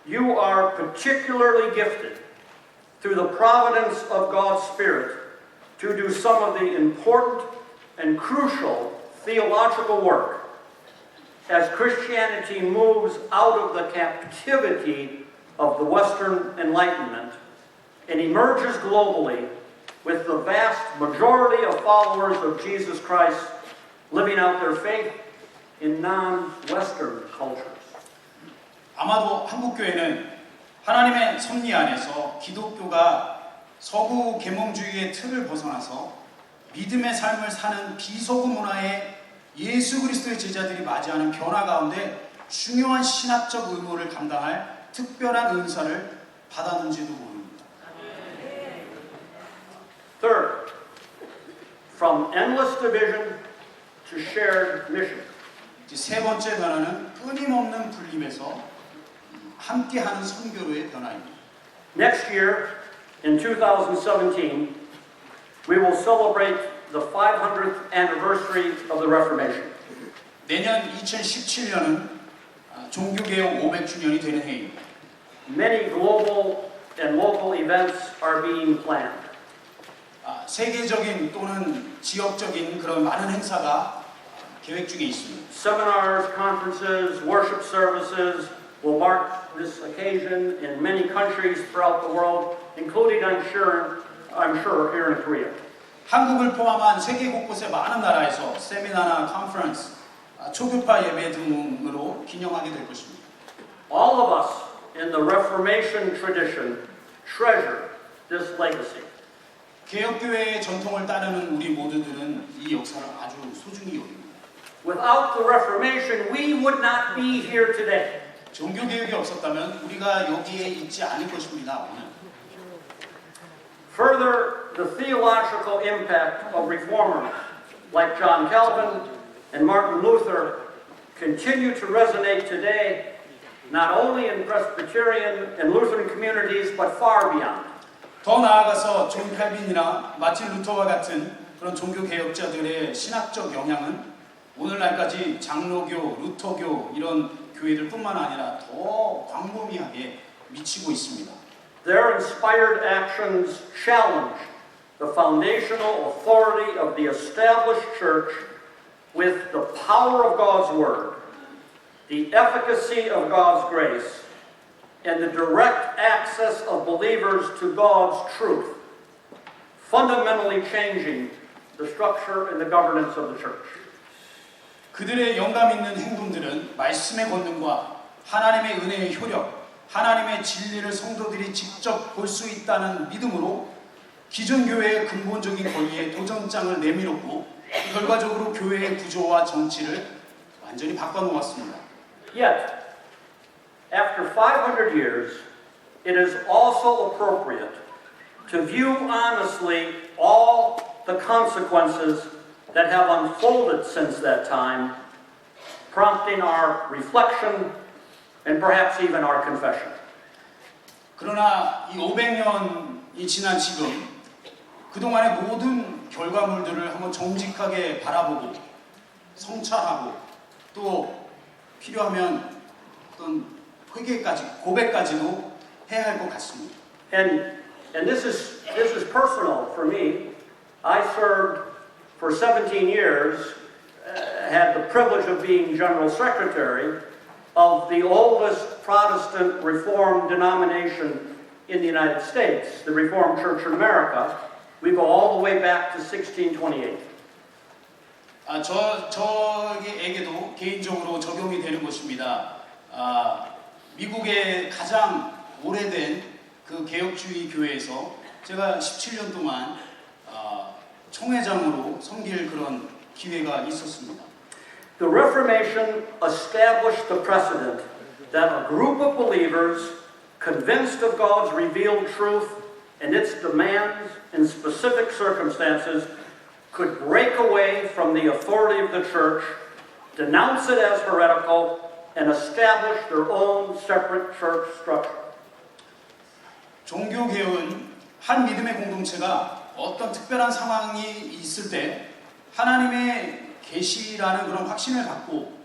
you are particularly gifted through the providence of God's Spirit to do some of the important and crucial theological work as Christianity moves out of the captivity of the Western Enlightenment and emerges globally with the vast majority of followers of Jesus Christ living out their faith in non-Western cultures. 아마도 한국 교회는 하나님의 섭리 안에서 기독교가 서구 계몽주의의 틀을 벗어나서 믿음의 삶을 사는 비서구 문화의 예수 그리스도의 제자들이 맞이하는 변화 가운데 중요한 신학적 의무를 감당할 특별한 은사를 받았는지도 모릅니다. Third, from endless division to shared mission. 세 번째 변화는 끊임없는 분림에서 함께하는 선교로의 변화입니다. Next year, In 2017, we will celebrate the 500th anniversary of the Reformation. 내년 2017년은 종교개혁 500주년이 되는 해입니다. Many global and local events are being planned. 세계적인 또는 지역적인 그런 많은 행사가 계획 중에 있습니다. Seminars, conferences, worship services will mark this occasion in many countries throughout the world, including, I'm sure, here in Korea. 한국을 포함한 세계 곳곳의 많은 나라에서 세미나나 컨퍼런스, 초교파 예배 등으로 기념하게 될 것입니다. All of us in the Reformation tradition treasure this legacy. 개혁교회의 전통을 따르는 우리 모두들은 이 역사를 아주 소중히 여깁니다. Without the Reformation, we would not be here today. 종교개혁이 없었다면 우리가 여기에 있지 않을 것입니다. 오늘. Further, the theological impact of reformers like John Calvin and Martin Luther continue to resonate today, not only in Presbyterian and Lutheran communities, but far beyond. 더 나아가서 존 칼빈이나 마틴 루터와 같은 그런 종교 개혁자들의 신학적 영향은 오늘날까지 장로교, 루터교 이런 교회들뿐만 아니라 더 광범위하게 미치고 있습니다. Their inspired actions challenge the foundational authority of the established church with the power of God's word, the efficacy of God's grace, and the direct access of believers to God's truth, fundamentally changing the structure and the governance of the church. 그들의 영감 있는 행동들은 말씀의 권능과 하나님의 은혜의 효력, 하나님의 진리를 성도들이 직접 볼 수 있다는 믿음으로 기존 교회의 근본적인 권위에 도전장을 내밀었고 결과적으로 교회의 구조와 정치를 완전히 바꿔놓았습니다. Yet, after 500 years, it is also appropriate to view honestly all the consequences that have unfolded since that time, prompting our reflection and perhaps even our confession. 그러나 이 500년이 지난 지금 그동안의 모든 결과물들을 한번 정직하게 바라보고 성찰하고 또 필요하면 어떤 회개까지 고백까지도 해야 할 것 같습니다. And this is personal for me. I served for 17 years, had the privilege of being General Secretary of the oldest Protestant Reformed denomination in the United States, the Reformed Church in America. We go all the way back to 1628. 저에게도 개인적으로 적용이 되는 것입니다. 미국의 가장 오래된 그 개혁주의 교회에서 제가 17년 동안 총회장으로 섬길 그런 기회가 있었습니다. The Reformation established the precedent that a group of believers convinced of God's revealed truth and its demands in specific circumstances could break away from the authority of the church, denounce it as heretical, and establish their own separate church structure. 종교개혁은 한 믿음의 공동체가 어떤 특별한 상황이 있을 때 하나님의 계시라는 그런 확신을 갖고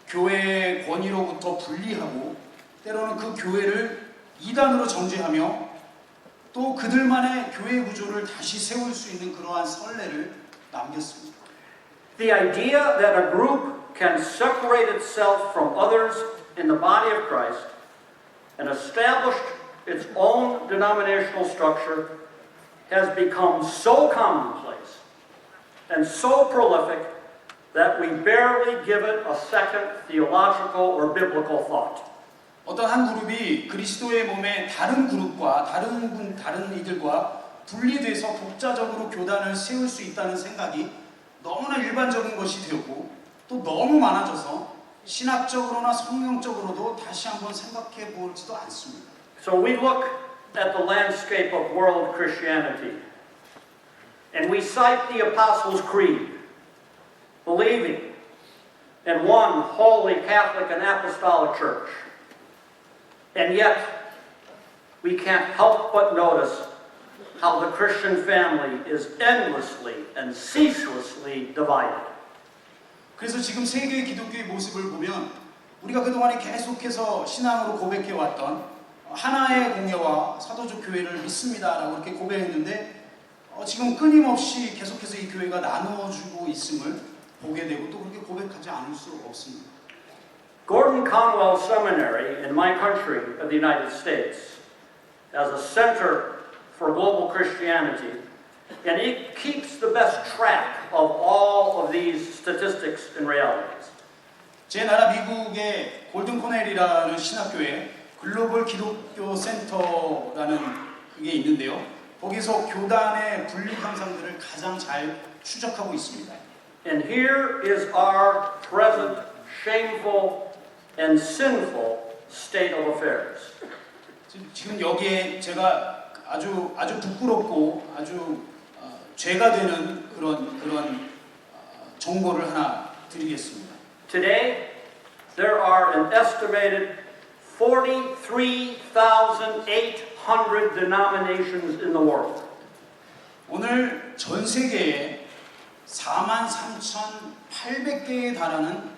교회의 권위로부터 분리하고 때로는 그 교회를 이단으로 정죄하며 또 그들만의 교회 구조를 다시 세울 수 있는 그러한 선례를 남겼습니다. The idea that a group can separate itself from others in the body of Christ and establish its own denominational structure has become so commonplace and so prolific that we barely give it a second theological or biblical thought. 어떤 한 그룹이 그리스도의 몸의 다른 그룹과 다른 이들과 분리돼서 독자적으로 교단을 세울 수 있다는 생각이 너무나 일반적인 것이 되었고 또 너무 많아져서 신학적으로나 성경적으로도 다시 한번 생각해 보지도 않습니다. So we look at the landscape of world Christianity and we cite the Apostles' Creed, believing in one holy Catholic and Apostolic Church. And yet, we can't help but notice how the Christian family is endlessly and ceaselessly divided. 그래서 지금 세계의 기독교의 모습을 보면 우리가 그동안에 계속해서 신앙으로 고백해왔던 하나의 공예와 사도적 교회를 믿습니다라고 이렇게 고백했는데 지금 끊임없이 계속해서 이 교회가 나누어주고 있음을 보게 되고 또 그렇게 고백하지 않을 수 없습니다. Gordon Conwell Seminary in my country of the United States as a center for global Christianity, and it keeps the best track of all of these statistics and realities. 제 나라 미국의 골든 코넬이라는 신학교에 글로벌 기독교 센터라는 그게 있는데요. 거기서 교단의 분리 현상들을 가장 잘 추적하고 있습니다. And here is our present shameful and sinful state of affairs. 지금 여기에 제가 아주 부끄럽고 아주 죄가 되는 그런 정보를 하나 드리겠습니다. Today, there are an estimated 43,800 denominations in the world. 오늘 전 세계에 43,800개에 달하는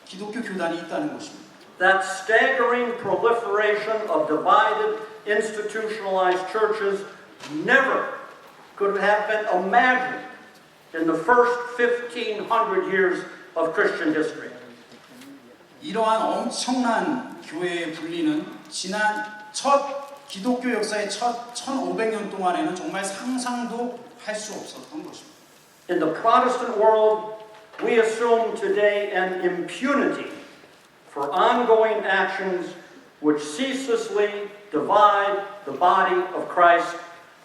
기독교 교단이 있다는 것입니다. That staggering proliferation of divided, institutionalized churches never could have been imagined in the first 1,500 years of Christian history. 이러한 엄청난 교회의 분리는 지난 첫 기독교 역사의 첫 1500년 동안에는 정말 상상도 할 수 없었던 것입니다. In the Protestant world, we assume today an impunity for ongoing actions which ceaselessly divide the body of Christ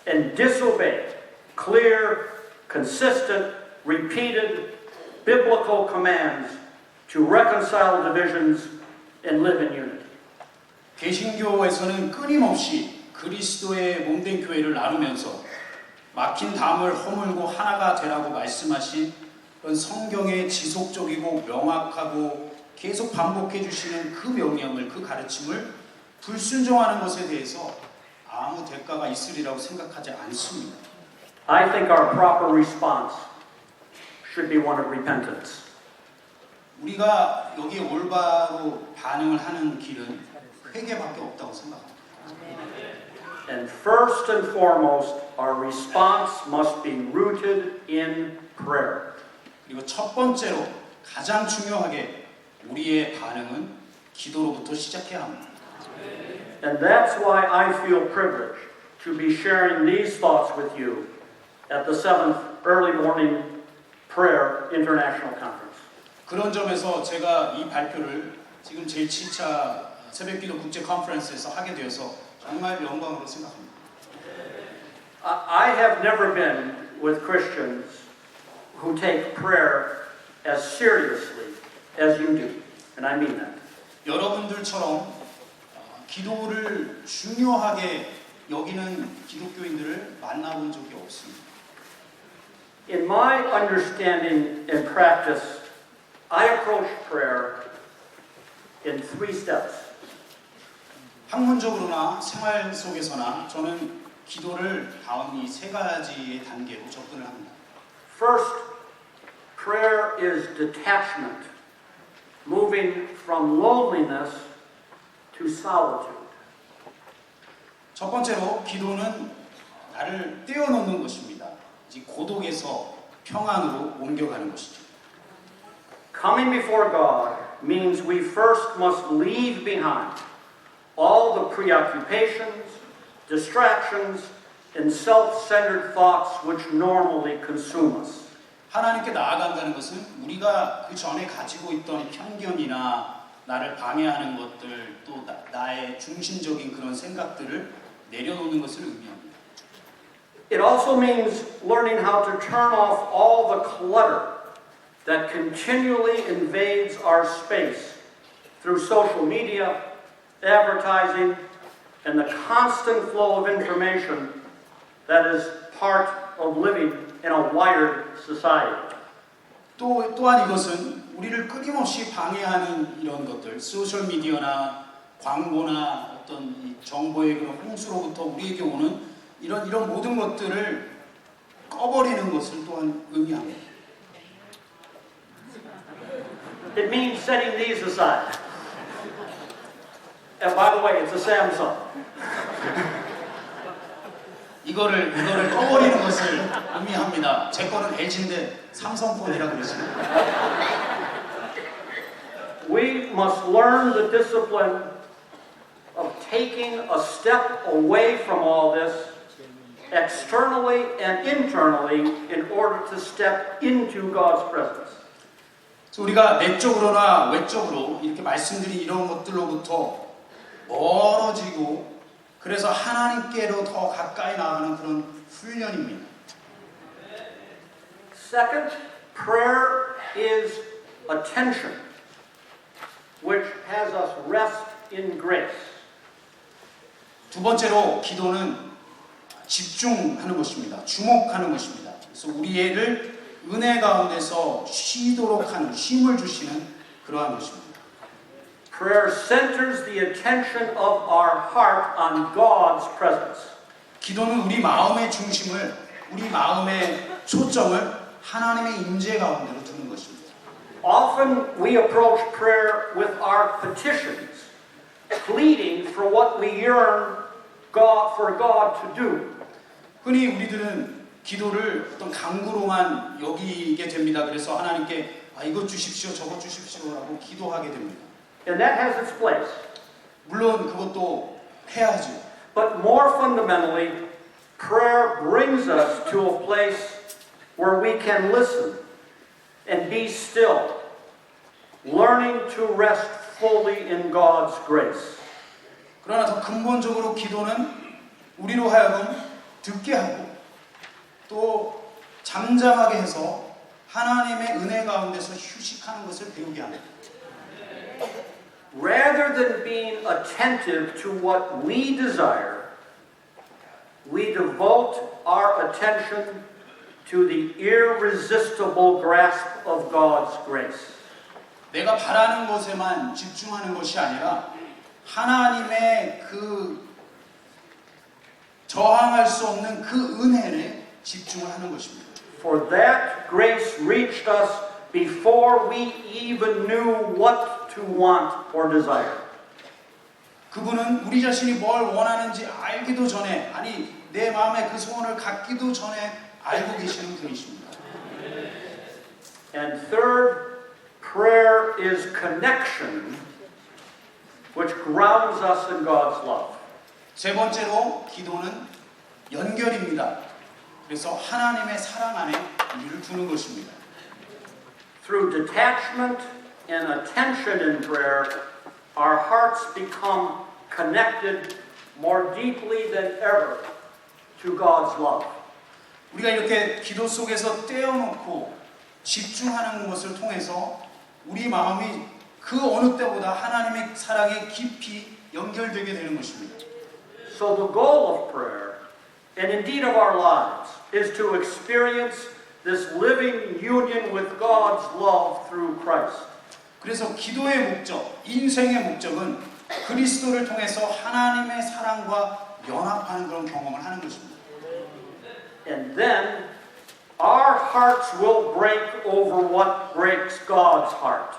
and disobey clear, consistent, repeated biblical commands to reconcile divisions and live in unity. 개신교에서는 끊임없이 그리스도의 몸된 교회를 나누면서 막힌 담을 허물고 하나가 되라고 말씀하신 그런 성경의 지속적이고 명확하고 계속 반복해 주시는 그 명령을, 그 가르침을 불순종하는 것에 대해서 아무 대가가 있으리라고 생각하지 않습니다. I think our proper response should be one of repentance. 우리가 여기에 올바로 반응을 하는 길은 회개밖에 없다고 생각합니다. And first and foremost, our response must be rooted in prayer. 그리고 첫 번째로 가장 중요하게 우리의 반응은 기도로부터 시작해야 합니다. And that's why I feel privileged to be sharing these thoughts with you at the 7th Early Morning Prayer International Conference. 그런 점에서 제가 이 발표를 지금 제7차 새벽기도 국제 컨퍼런스에서 하게 되어서 정말 영광으로 생각합니다. I have never been with Christians who take prayer as seriously as you do, and I mean that. 여러분들처럼 기도를 중요하게 여기는 기독교인들을 만나본 적이 없습니다. In my understanding and practice, I approach prayer in 3 steps. 학문적으로나 생활 속에서나 저는 기도를 다음 이 3가지의 단계로 접근을 합니다. First, prayer is detachment, moving from loneliness to solitude. 첫 번째로 기도는 나를 떼어놓는 것입니다. 이제 고독에서 평안으로 옮겨가는 것이죠. Coming before God means we first must leave behind all the preoccupations, distractions, and self-centered thoughts which normally consume us. 하나님께 나아간다는 것은 우리가 그 전에 가지고 있던 편견이나 나를 방해하는 것들 또 나의 중심적인 그런 생각들을 내려놓는 것을 의미합니다. It also means learning how to turn off all the clutter that continually invades our space through social media, advertising, and the constant flow of information that is part of living in a wired society. 또한 이것은 우리를 끊임없이 방해하는 이런 것들, 소셜 미디어나 광고나 어떤 이 정보의 그런 홍수로부터 우리에게 오는 이런 모든 것들을 꺼버리는 것을 또한 의미합니다. It means setting these aside. And by the way, it's a Samsung. 이거를 꺼버리는 것을 의미합니다. 제 거는 LG인데 삼성폰이라 그러시네요. We must learn the discipline of taking a step away from all this externally and internally in order to step into God's presence. 우리가 내적으로나 외적으로 이렇게 말씀드린 이런 것들로부터 멀어지고 그래서 하나님께로 더 가까이 나아가는 그런 훈련입니다. Second, prayer is attention, which has us rest in grace. 두 번째로 기도는 집중하는 것입니다. 주목하는 것입니다. 그래서 우리를 은혜 가운데서 쉬도록 하는 쉼을 주시는 그러한 것입니다. Prayer centers the attention of our heart on God's presence. 기도는 우리 마음의 중심을, 우리 마음의 초점을 하나님의 임재 가운데로 두는 것입니다. Often we approach prayer with our petitions, pleading for what we yearn for God to do. 흔히 우리들은 기도를 어떤 강구로만 여기게 됩니다. 그래서 하나님께 이것 주십시오, 저것 주십시오라고 기도하게 됩니다. And that has its place. 물론 그것도 해야죠. But more fundamentally, prayer brings us to a place where we can listen and be still, learning to rest fully in God's grace. 그러나 더 근본적으로 기도는 우리로 하여금 듣게 하고 또 잠잠하게 해서 하나님의 은혜 가운데서 휴식하는 것을 배우게 합니다. Rather than being attentive to what we desire, we devote our attention to the irresistible grasp of God's grace. 내가 바라는 것에만 집중하는 것이 아니라 하나님의 그 저항할 수 없는 그 은혜에 집중을 하는 것입니다. For that grace reached us before we even knew what to want or desire. 그분은 우리 자신이 뭘 원하는지 알기도 전에, 아니 내 마음에 그 소원을 갖기도 전에 알고 계시는 분이십니다. And third, prayer is connection, which grounds us in God's love. 세 번째로 기도는 연결입니다. 그래서 하나님의 사랑 안에 우리를 두는 것입니다. Through detachment and attention in prayer, our hearts become connected more deeply than ever to God's love. 우리가 이렇게 기도 속에서 떼어놓고 집중하는 것을 통해서 우리 마음이 그 어느 때보다 하나님의 사랑에 깊이 연결되게 되는 것입니다. So the goal of prayer, and indeed of our lives, is to experience this living union with God's love through Christ. 그래서 기도의 목적, 인생의 목적은 그리스도를 통해서 하나님의 사랑과 연합하는 그런 경험을 하는 것입니다. And then our hearts will break over what breaks God's heart.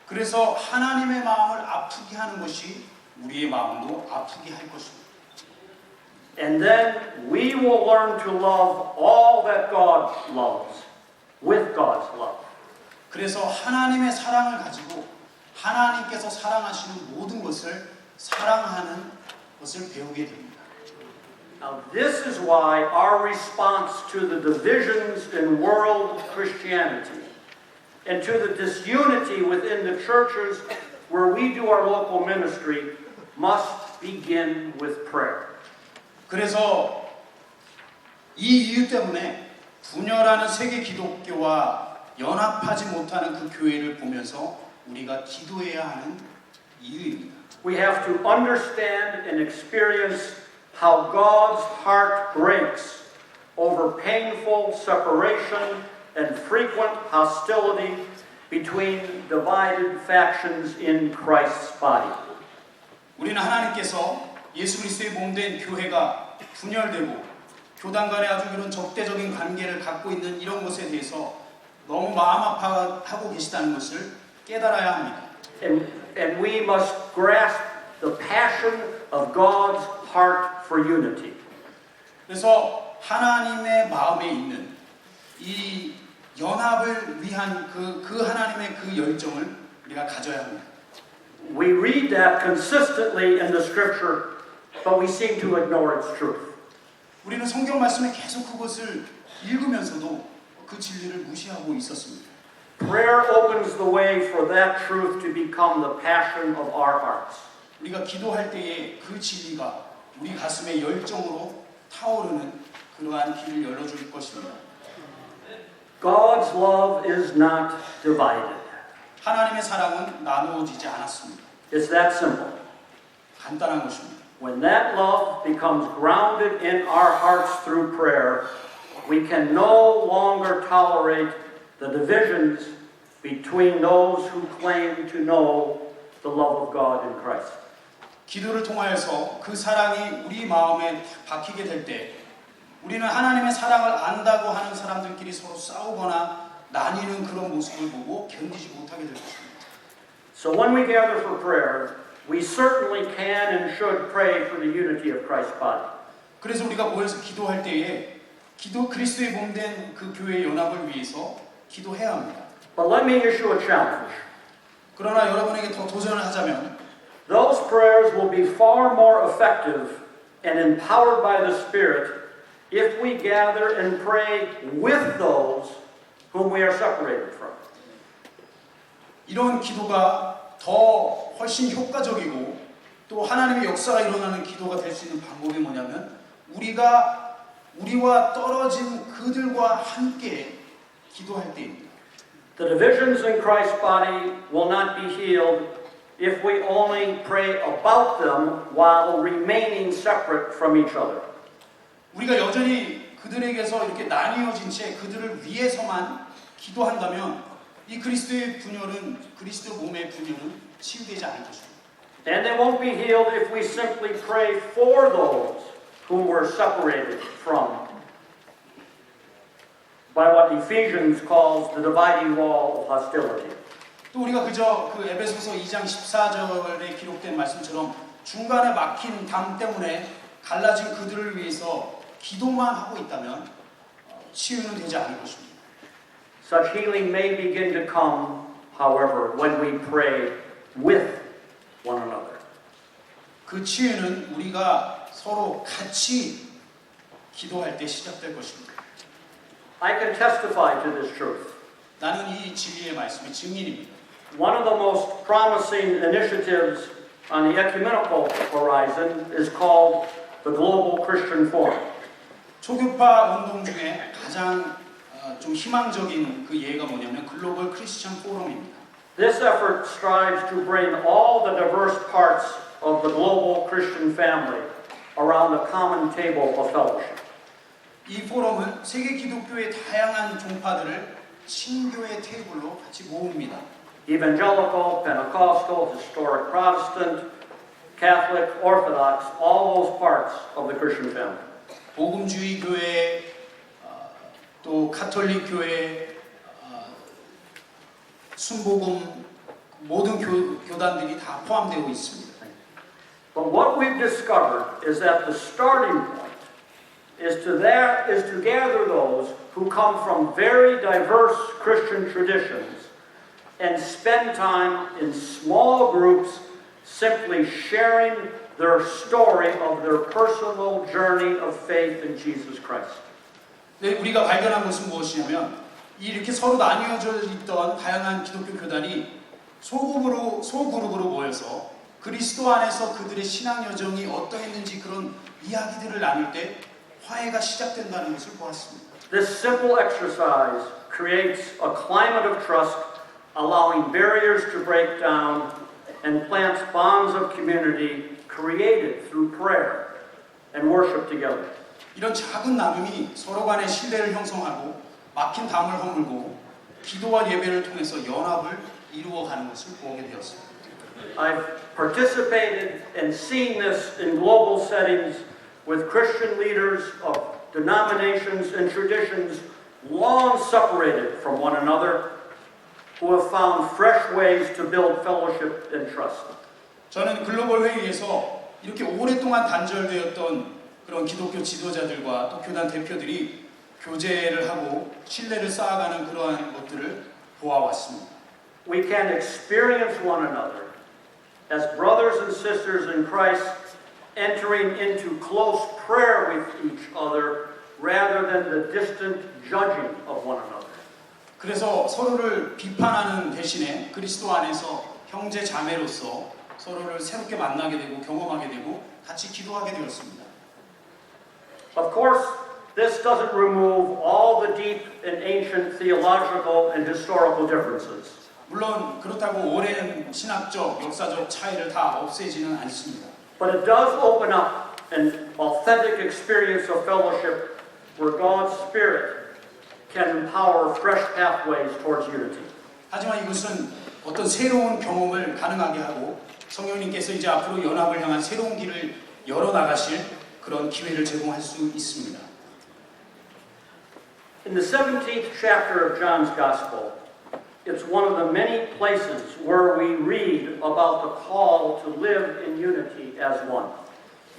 그래서 하나님의 마음을 아프게 하는 것이 우리의 마음도 아프게 할 것입니다. And then we will learn to love all that God loves with God's love. 그래서 하나님의 사랑을 가지고 하나님께서 사랑하시는 모든 것을 사랑하는 것을 배우게 됩니다. Now this is why our response to the divisions in world Christianity and to the disunity within the churches where we do our local ministry must begin with prayer. 그래서 이 이유 때문에 분열하는 세계 기독교와 연합하지 못하는 그 교회를 보면서 우리가 기도해야 하는 이유입니다. We have to understand and experience how God's heart breaks over painful separation and frequent hostility between divided factions in Christ's body. 우리는 하나님께서 예수 그리스도의 몸된 교회가 분열되고 교단 간에 아주 그런 적대적인 관계를 갖고 있는 이런 것에 대해서 너무 마음 아파하고 계시다는 것을 깨달아야 합니다. And we must grasp the passion of God's heart for unity. 그래서 하나님의 마음에 있는 이 연합을 위한 그 하나님의 그 열정을 우리가 가져야 합니다. We read that consistently in the scripture, but we seem to ignore its truth. 우리는 성경 말씀에 계속 그것을 읽으면서도 그 진리를 무시하고 있었습니다. Prayer opens the way for that truth to become the passion of our hearts. 우리가 기도할 때에 그 진리가 우리 가슴에 열정으로 타오르는 그러한 길을 열어줄 것입니다. God's love is not divided. 하나님의 사랑은 나누어지지 않았습니다. It's that simple. 간단한 것입니다. When that love becomes grounded in our hearts through prayer, we can no longer tolerate the divisions between those who claim to know the love of God in Christ. 기도를 통하여서 그 사랑이 우리 마음에 박히게 될 때 우리는 하나님의 사랑을 안다고 하는 사람들끼리 서로 싸우거나 나뉘는 그런 모습을 보고 견디지 못하게 될 것입니다. So when we gather for prayer, we certainly can and should pray for the unity of Christ's body. 그래서 우리가 모여서 기도할 때에 그리스도의 몸된 그 교회의 연합을 위해서 기도해야 합니다. But let me issue a challenge. 그러나 여러분에게 더 도전을 하자면 Those prayers will be far more effective and empowered by the Spirit if we gather and pray with those whom we are separated from. 이런 기도가 더 훨씬 효과적이고 또 하나님의 역사가 일어나는 기도가 될 수 있는 방법이 뭐냐면 우리와 떨어진 그들과 함께 기도할 때입니다. The divisions in Christ's body will not be healed if we only pray about them while remaining separate from each other. 우리가 여전히 그들에게서 이렇게 나뉘어진 채 그들을 위해서만 기도한다면 이 그리스도의 분열은 그리스도 몸의 분열은 치유되지 않을 것입니다. And they won't be healed if we simply pray for those whom we're separated from by what Ephesians calls the dividing wall of hostility. 또 우리가 그저 그 에베소서 2장 14절에 기록된 말씀처럼 중간에 막힌 담 때문에 갈라진 그들을 위해서 기도만 하고 있다면 치유는 되지 않을 것입니다. Such healing may begin to come, however, when we pray with one another. 그 치유는 우리가 서로 같이 기도할 때 시작될 것입니다. I can testify to this truth. 나는 이 진리의 말씀의 증인입니다. One of the most promising initiatives on the ecumenical horizon is called the Global Christian Forum. 초교파 운동 중에 가장 좀 희망적인 그 예가 뭐냐면 글로벌 크리스천 포럼입니다. This effort strives to bring all the diverse parts of the global Christian family around a common table of fellowship. 이 포럼은 세계 기독교의 다양한 종파들을 친교의 테이블로 같이 모읍니다. Evangelical, Pentecostal, Historic Protestant, Catholic, Orthodox, all those parts of the Christian family. 복음주의 교회, 또 카톨릭 교회, 순복음 모든 교단들이 다 포함되어 있습니다. But what we've discovered is that the starting point is to gather those who come from very diverse Christian traditions and spend time in small groups simply sharing their story of their personal journey of faith in Jesus Christ. 네, 우리가 발견한 것은 무엇이냐면 이렇게 서로 나뉘어져 있던 다양한 기독교 교단이 소그룹으로 모여서 그리스도 안에서 그들의 신앙 여정이 어떠했는지 그런 이야기들을 나눌 때 화해가 시작된다는 것을 보았습니다. This simple exercise creates a climate of trust, allowing barriers to break down and plants bonds of community created through prayer and worship together. 이런 작은 나눔이 서로 간의 신뢰를 형성하고 막힌 담을 허물고 기도와 예배를 통해서 연합을 이루어가는 것을 보게 되었습니다. I've participated and seen this in global settings with Christian leaders of denominations and traditions long separated from one another, who have found fresh ways to build fellowship and trust. 저는 글로벌 회의에서 이렇게 오랫동안 단절되었던 그런 기독교 지도자들과 또 교단 대표들이 교제를 하고 신뢰를 쌓아가는 그러한 것들을 보아왔습니다. We can experience one another as brothers and sisters in Christ, entering into close prayer with each other rather than the distant judging of one another. 그래서 서로를 비판하는 대신에 그리스도 안에서 형제 자매로서 서로를 새롭게 만나게 되고 경험하게 되고 같이 기도하게 되었습니다. Of course, this doesn't remove all the deep and ancient theological and historical differences. 물론 그렇다고 오랜 신학적, 역사적 차이를 다 없애지는 않습니다. But it does open up an authentic experience of fellowship where God's Spirit can empower fresh pathways towards unity. 하지만 이것은 어떤 새로운 경험을 가능하게 하고 성령님께서 이제 앞으로 연합을 향한 새로운 길을 열어나가실 그런 기회를 제공할 수 있습니다. In the 17th chapter of John's Gospel, it's one of the many places where we read about the call to live in unity as one.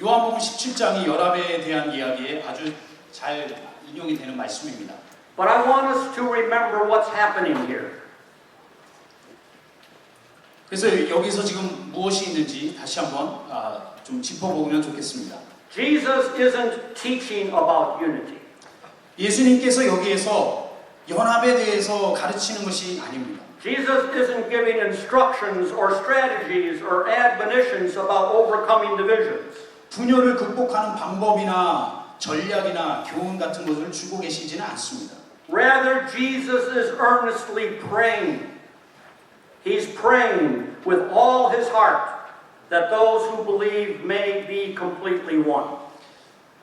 요한복음 17장이 연합에 대한 이야기에 아주 잘 인용이 되는 말씀입니다. But I want us to remember what's happening here. 그래서 여기서 지금 무엇이 있는지 다시 한번 좀 짚어보면 좋겠습니다. Jesus isn't teaching about unity. 예수님께서 여기에서 연합에 대해서 가르치는 것이 아닙니다. Jesus isn't giving instructions or strategies or admonitions about overcoming divisions. 분열을 극복하는 방법이나 전략이나 교훈 같은 것을 주고 계시지는 않습니다. Rather, Jesus is earnestly praying. He's praying with all his heart that those who believe may be completely one.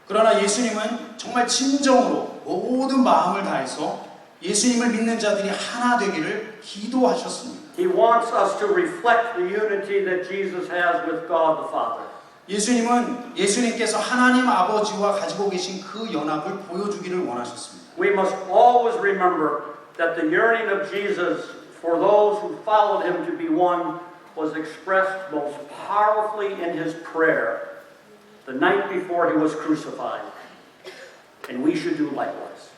그러나 예수님은 정말 진정으로 모든 마음을 다해서 예수님을 믿는 자들이 하나 되기를 기도하셨습니다. He wants us to reflect the unity that Jesus has with God the Father. 예수님께서 하나님 아버지와 가지고 계신 그 연합을 보여주기를 원하셨습니다. We must always remember that the yearning of Jesus for those who followed him to be one was expressed most powerfully in his prayer the night before he was crucified. And we should do likewise.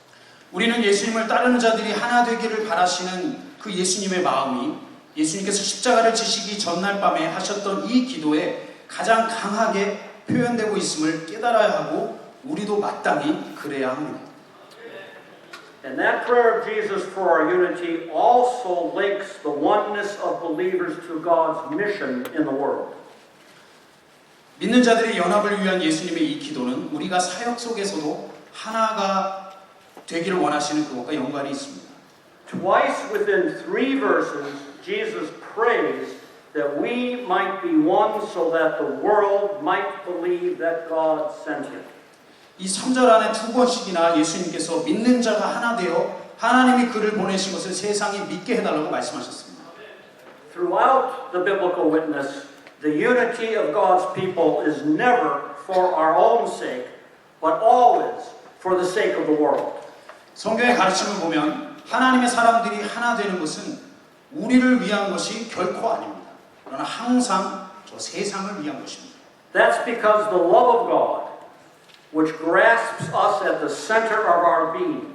우리는 예수님을 따르는 자들이 하나 되기를 바라시는 그 예수님의 마음이 예수님께서 십자가를 지시기 전날 밤에 하셨던 이 기도에 가장 강하게 표현되고 있음을 깨달아야 하고 우리도 마땅히 그래야 합니다. And that prayer of Jesus for our unity also links the oneness of believers to God's mission in the world. 믿는 자들의 연합을 위한 예수님의 이 기도는 우리가 사역 속에서도 하나가 되기를 원하시는 그것과 연관이 있습니다. Twice within 3 verses, Jesus prays that we might be one so that the world might believe that God sent him. 이 3절 안에 2번씩이나 예수님께서 믿는 자가 하나 되어 하나님이 그를 보내신 것을 세상이 믿게 해달라고 말씀하셨습니다. Throughout the biblical witness, the unity of God's people is never for our own sake, but always for the sake of the world. 성경의 가르침을 보면 하나님의 사람들이 하나 되는 것은 우리를 위한 것이 결코 아닙니다. 그러나 항상 저 세상을 위한 것입니다. That's because the love of God, which grasps us at the center of our being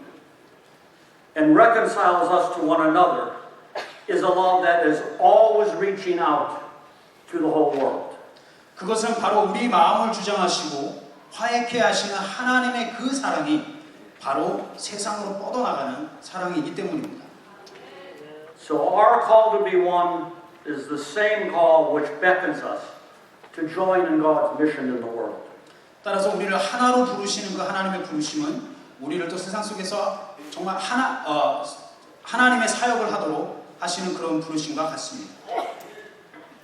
and reconciles us to one another, is a love that is always reaching out to the whole world. 그것은 바로 우리 마음을 주장하시고 화해케 하시는 하나님의 그 사랑이 바로 세상으로 뻗어나가는 사랑이기 때문입니다. So our call to be one is the same call which beckons us to join in God's mission in the world. 따라서 우리를 하나로 부르시는 그 하나님의 부르심은 우리를 또 세상 속에서 정말 하나님의 사역을 하도록 하시는 그런 부르심과 같습니다.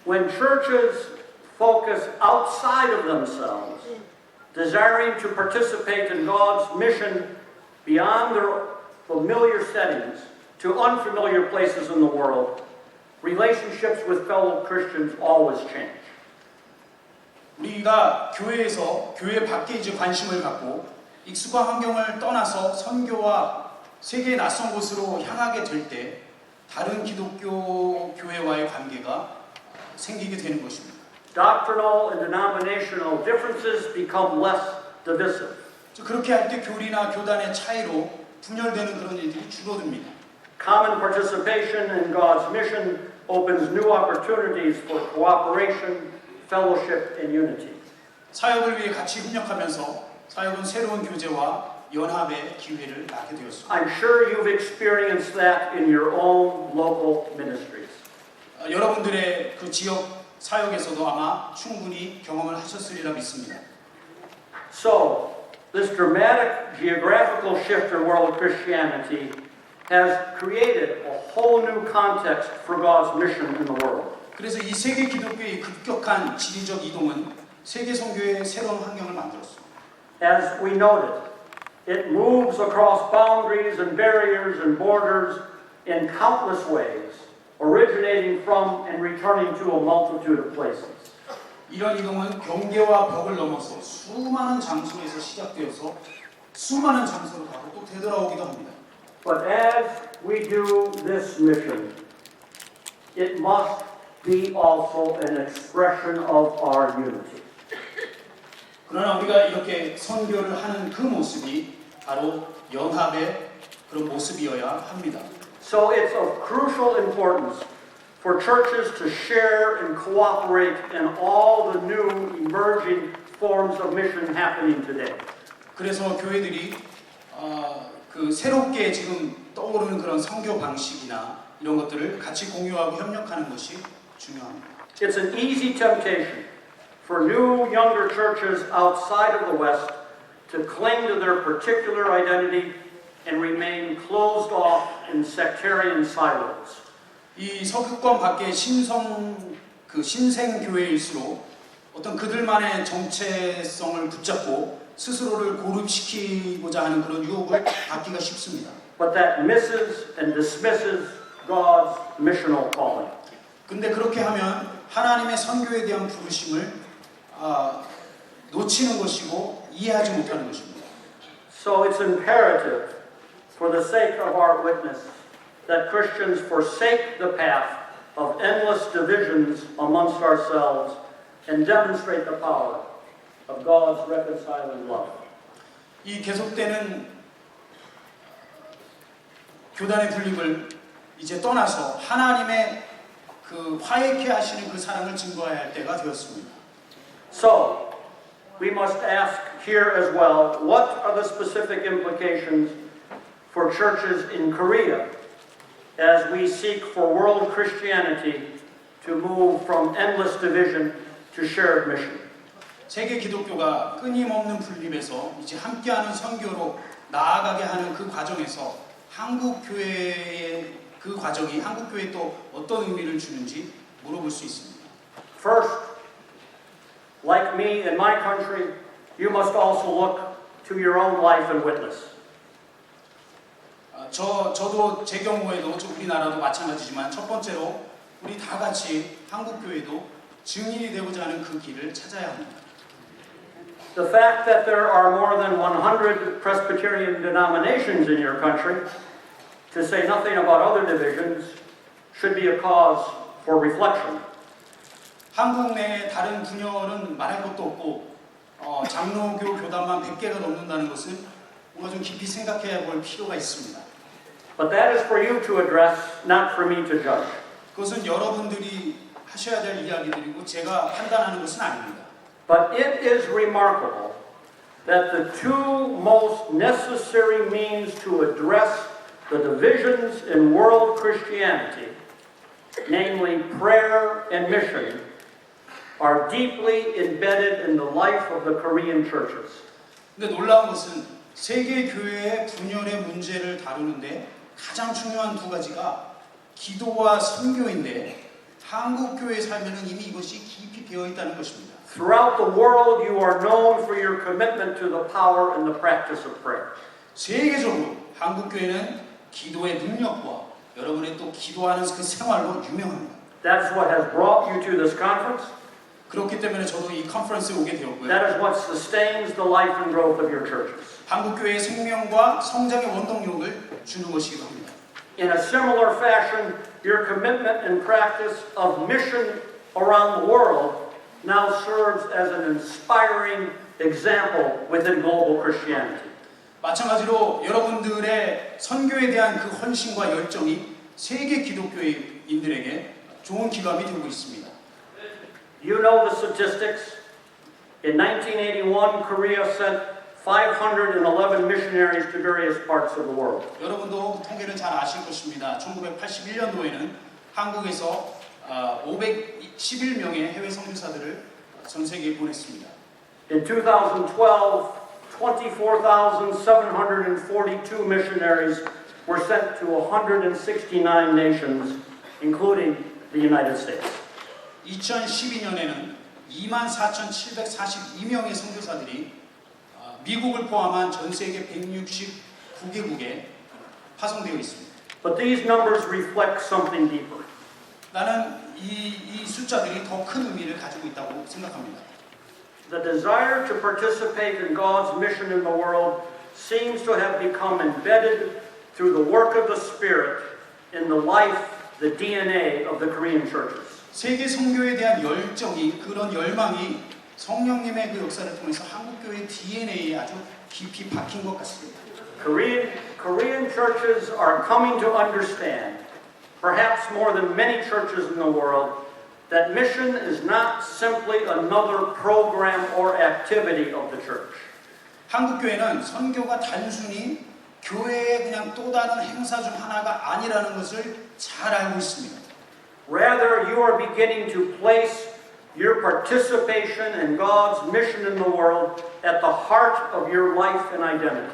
When churches focus outside of themselves, desiring to participate in God's mission beyond their familiar settings to unfamiliar places in the world, relationships with fellow Christians always change. 우리가 교회에서 교회 밖에 이제 관심을 갖고 익숙한 환경을 떠나서 선교와 세계의 낯선 곳으로 향하게 될 때 다른 기독교 교회와의 관계가 생기게 되는 것입니다. Doctrinal and denominational differences become less divisive. 그렇게 할 때 교리나 교단의 차이로 분열되는 그런 일들이 줄어듭니다. Common participation in God's mission opens new opportunities for cooperation, fellowship, and unity. 사역을 위해 같이 협력하면서 사역은 새로운 교제와 연합의 기회를 낳게 되었습니다. I'm sure you've experienced that in your own local ministries. 여러분들의 그 지역 사역에서도 아마 충분히 경험을 하셨으리라 믿습니다. So, this dramatic geographical shift in world Christianity has created a whole new context for God's mission in the world. 그래서 이 세계 기독교의 급격한 지리적 이동은 세계 선교의 새로운 환경을 만들었습니다. As we noted, it moves across boundaries and barriers and borders in countless ways, originating from and returning to a multitude of places. 이런 이동은 경계와 벽을 넘어서 수많은 장소에서 시작되어서 수많은 장소로 가고 또 되돌아오기도 합니다. But as we do this mission, it must be also an expression of our unity. 그러나 우리가 이렇게 선교를 하는 그 모습이 바로 연합의 그런 모습이어야 합니다. So it's of crucial importance for churches to share and cooperate in all the new emerging forms of mission happening today. 그래서 교회들이 그 새롭게 지금 떠오르는 그런 선교 방식이나 이런 것들을 같이 공유하고 협력하는 것이 중요합니다. It's an easy temptation for new, younger churches outside of the West to cling to their particular identity and remain closed off in sectarian silos. 이 서구권 밖의 신생 교회일수록 어떤 그들만의 정체성을 붙잡고 스스로를 고립시키고자 하는 그런 유혹을 받기가 쉽습니다. But that misses and dismisses God's missional calling. 근데 그렇게 하면 하나님의 선교에 대한 부르심을 놓치는 것이고 이해하지 못하는 것입니다. So it's imperative for the sake of our witness that Christians forsake the path of endless divisions amongst ourselves and demonstrate the power of God's reconciling love. 이 계속되는 교단의 분립을 이제 떠나서 하나님의 그 화해케 하시는 그 사랑을 증거해야 할 때가 되었습니다. So, we must ask here as well, what are the specific implications for churches in Korea as we seek for world Christianity to move from endless division to shared mission? 세계 기독교가 끊임없는 분립에서 이제 함께하는 선교로 나아가게 하는 그 과정에서 한국 교회의 그 과정이 한국 교회에 또 어떤 의미를 주는지 물어볼 수 있습니다. First, like me in my country, you must also look to your own life and witness. 저도 제 경우에도 우리나라도 마찬가지지만 첫 번째로 우리 다 같이 한국 교회도 증인이 되고자 하는 그 길을 찾아야 합니다. The fact that there are more than 100 Presbyterian denominations in your country, to say nothing about other divisions, should be a cause for reflection. 한국 내에 다른 분열은 말할 것도 없고 장로교 교단만 100개가 넘는다는 것은 우리가 좀 깊이 생각해야 볼 필요가 있습니다. But that is for you to address, not for me to judge. 그것은 여러분들이 하셔야 될 이야기들이고 제가 판단하는 것은 아닙니다. But it is remarkable that the two most necessary means to address the divisions in world Christianity, namely prayer and mission, are deeply embedded in the life of the Korean churches. 근데 놀라운 것은 세계 교회의 분열의 문제를 다루는데 가장 중요한 두 가지가 기도와 선교인데 한국 교회의 삶에는 이미 이것이 깊이 배어 있다는 것입니다. Throughout the world, you are known for your commitment to the power and the practice of prayer. 세계적으로 한국 교회는 기도의 능력과 여러분의 또 기도하는 그 생활로 유명합니다. That's what has brought you to this conference. 그렇기 때문에 저도 이 컨퍼런스에 오게 되었고요. That is what sustains the life and growth of your churches. 한국교회의 생명과 성장의 원동력을 주는 것이기도 합니다. In a similar fashion, your commitment and practice of mission around the world now serves as an inspiring example within global Christianity. 마찬가지로 여러분들의 선교에 대한 그 헌신과 열정이 세계 기독교인들에게 좋은 기감이 되고 있습니다. You know the statistics. In 1981, Korea sent 511 missionaries to various parts of the world. 여러분도 통계를 잘 아실 것입니다. 1981년도에는 한국에서 511명의 해외 선교사들을 전 세계에 보냈습니다. In 2012, 24,742 missionaries were sent to 169 nations, including the United States. 2012년에는 24,742명의 선교사들이 미국을 포함한 전 세계 169개국에 파송되어 있습니다. But these numbers reflect something deeper. 나는 이 숫자들이 더 큰 의미를 가지고 있다고 생각합니다. The desire to participate in God's mission in the world seems to have become embedded through the work of the Spirit in the life, the DNA of the Korean churches. 세계 선교에 대한 열정이 그런 열망이 성령님의 그 역사를 통해서 한국교회 DNA에 아주 깊이 박힌 것 같습니다. Korean churches are coming to understand, perhaps more than many churches in the world, that mission is not simply another program or activity of the church. 한국교회는 선교가 단순히 교회의 그냥 또 다른 행사 중 하나가 아니라는 것을 잘 알고 있습니다. Rather, you are beginning to place your participation in God's mission in the world at the heart of your life and identity.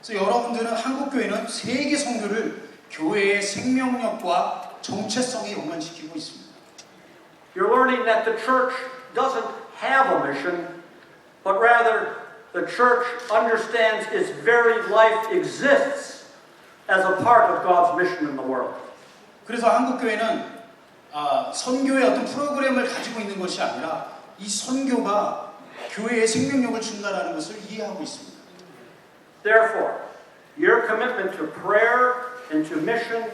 그래서 여러분들은 한국교회는 세계 선교를 교회의 생명력과 정체성에 연관시키고 있습니다. You're learning that the church doesn't have a mission, but rather the church understands its very life exists as a part of God's mission in the world. 그래서 한국교회는 선교의 어떤 프로그램을 가지고 있는 것이 아니라 이 선교가 교회의 생명력을 준다라는 것을 이해하고 있습니다. Therefore, your commitment to prayer and to mission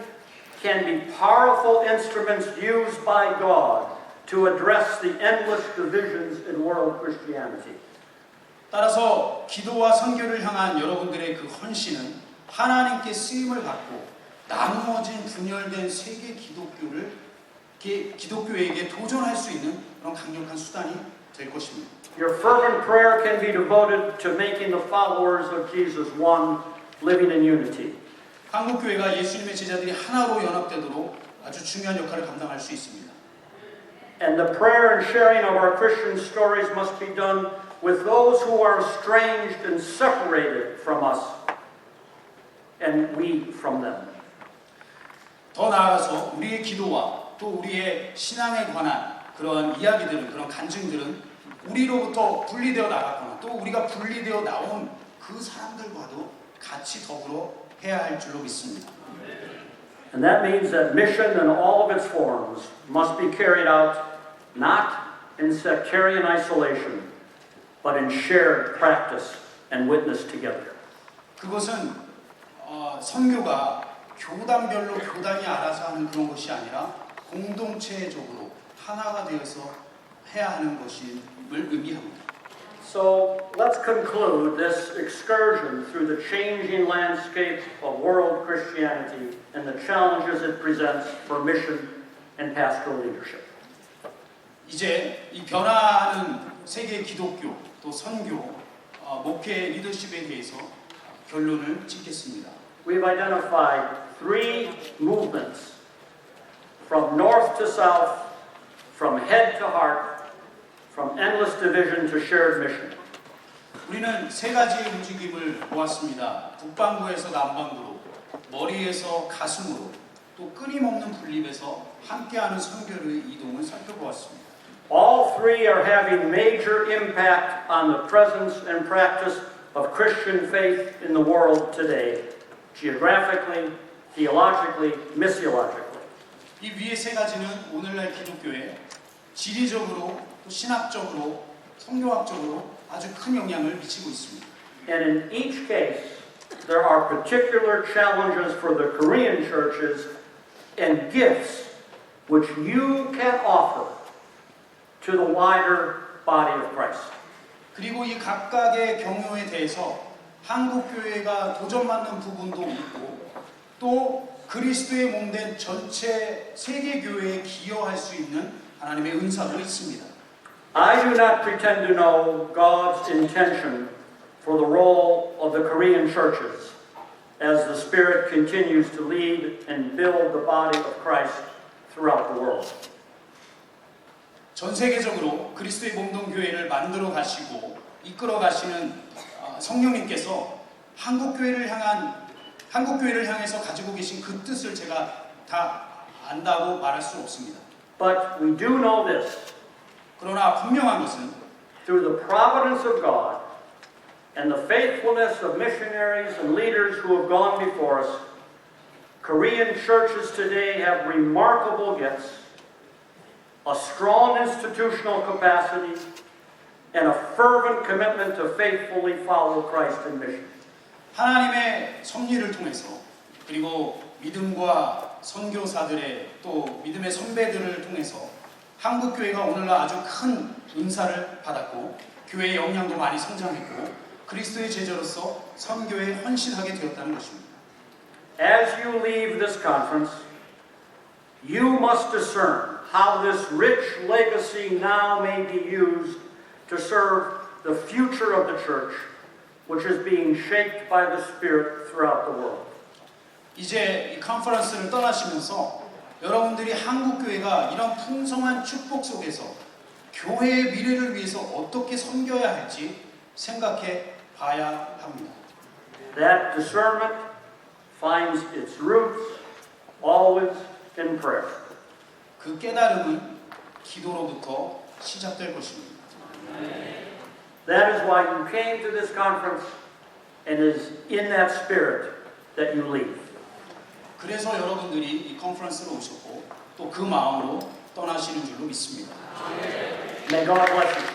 can be powerful instruments used by God to address the endless divisions in world Christianity. 따라서 기도와 선교를 향한 여러분들의 그 헌신은 하나님께 쓰임을 받고 나누어진 분열된 세계 기독교에게 도전할 수 있는 그런 강력한 수단이 될 것입니다. Your fervent prayer can be devoted to making the followers of Jesus one, living in unity. 한국교회가 예수님의 제자들이 하나로 연합되도록 아주 중요한 역할을 감당할 수 있습니다. And the prayer and sharing of our Christian stories must be done with those who are estranged and separated from us, and we from them. 더 나아가서 우리의 기도와 또 우리의 신앙에 관한 그런 이야기들은, 그런 간증들은 우리로부터 분리되어 나갔거나 또 우리가 분리되어 나온 그 사람들과도 같이 더불어 해야 할 줄로 믿습니다. And that means that mission in all of its forms must be carried out not in sectarian isolation, but in shared practice and witness together. 그것은 선교가 교단별로 교단이 알아서 하는 그런 것이 아니라 공동체적으로 하나가 되어서 해야 하는 것임을 의미합니다. So let's conclude this excursion through the changing landscape of world Christianity and the challenges it presents for mission and pastoral leadership. 이제 이 변화하는 세계 기독교 또 선교 목회 리더십에 대해서 결론을 짓겠습니다. We've identified three movements from north to south, from head to heart, from endless division to shared mission. 우리는 세 가지의 움직임을 보았습니다. 북반구에서 남반구로, 머리에서 가슴으로, 또 끊임없는 분립에서 함께하는 선교의 이동을 살펴보았습니다. All three are having major impact on the presence and practice of Christian faith in the world today, geographically, theologically, missiologically. 이 위의 세 가지는 오늘날 기독교에 지리적으로 또 신학적으로, 성교학적으로 아주 큰 영향을 미치고 있습니다. And in each case, there are particular challenges for the Korean churches and gifts which you can offer to the wider body of Christ. 그리고 이 각각의 경우에 대해서 한국 교회가 도전받는 부분도 있고 또 그리스도의 몸된 전체 세계 교회에 기여할 수 있는 하나님의 은사도 있습니다. I do not pretend to know God's intention for the role of the Korean churches as the Spirit continues to lead and build the body of Christ throughout the world. 전 세계적으로 그리스도의 몸된 교회를 만들어 가시고 이끌어 가시는 성령님께서 한국 교회를 향해서 가지고 계신 그 뜻을 제가 다 안다고 말할 수 없습니다. But we do know this. 그러나 분명한 것은 Through the providence of God and the faithfulness of missionaries and leaders who have gone before us, Korean churches today have remarkable gifts, a strong institutional capacity, and a fervent commitment to faithfully follow Christ in mission. 하나님의 섭리를 통해서 그리고 믿음과 선교사들의 또 믿음의 선배들을 통해서 한국 교회가 오늘날 아주 큰 은사를 받았고 교회의 역량도 많이 성장했고 그리스도의 제자로서 선교에 헌신하게 되었다는 것입니다. As you leave this conference, you must discern how this rich legacy now may be used to serve the future of the church, which is being shaped by the Spirit throughout the world. 이제 이 컨퍼런스를 떠나시면서 여러분들이 한국 교회가 이런 풍성한 축복 속에서 교회의 미래를 위해서 어떻게 섬겨야 할지 생각해 봐야 합니다. That discernment finds its roots always in prayer. 그 깨달음은 기도로부터 시작될 것입니다. That is why you came to this conference and it is in that spirit that you leave. 그래서 여러분들이 이 컨퍼런스로 오셨고 또 그 마음으로 떠나시는 줄로 믿습니다. May God bless you.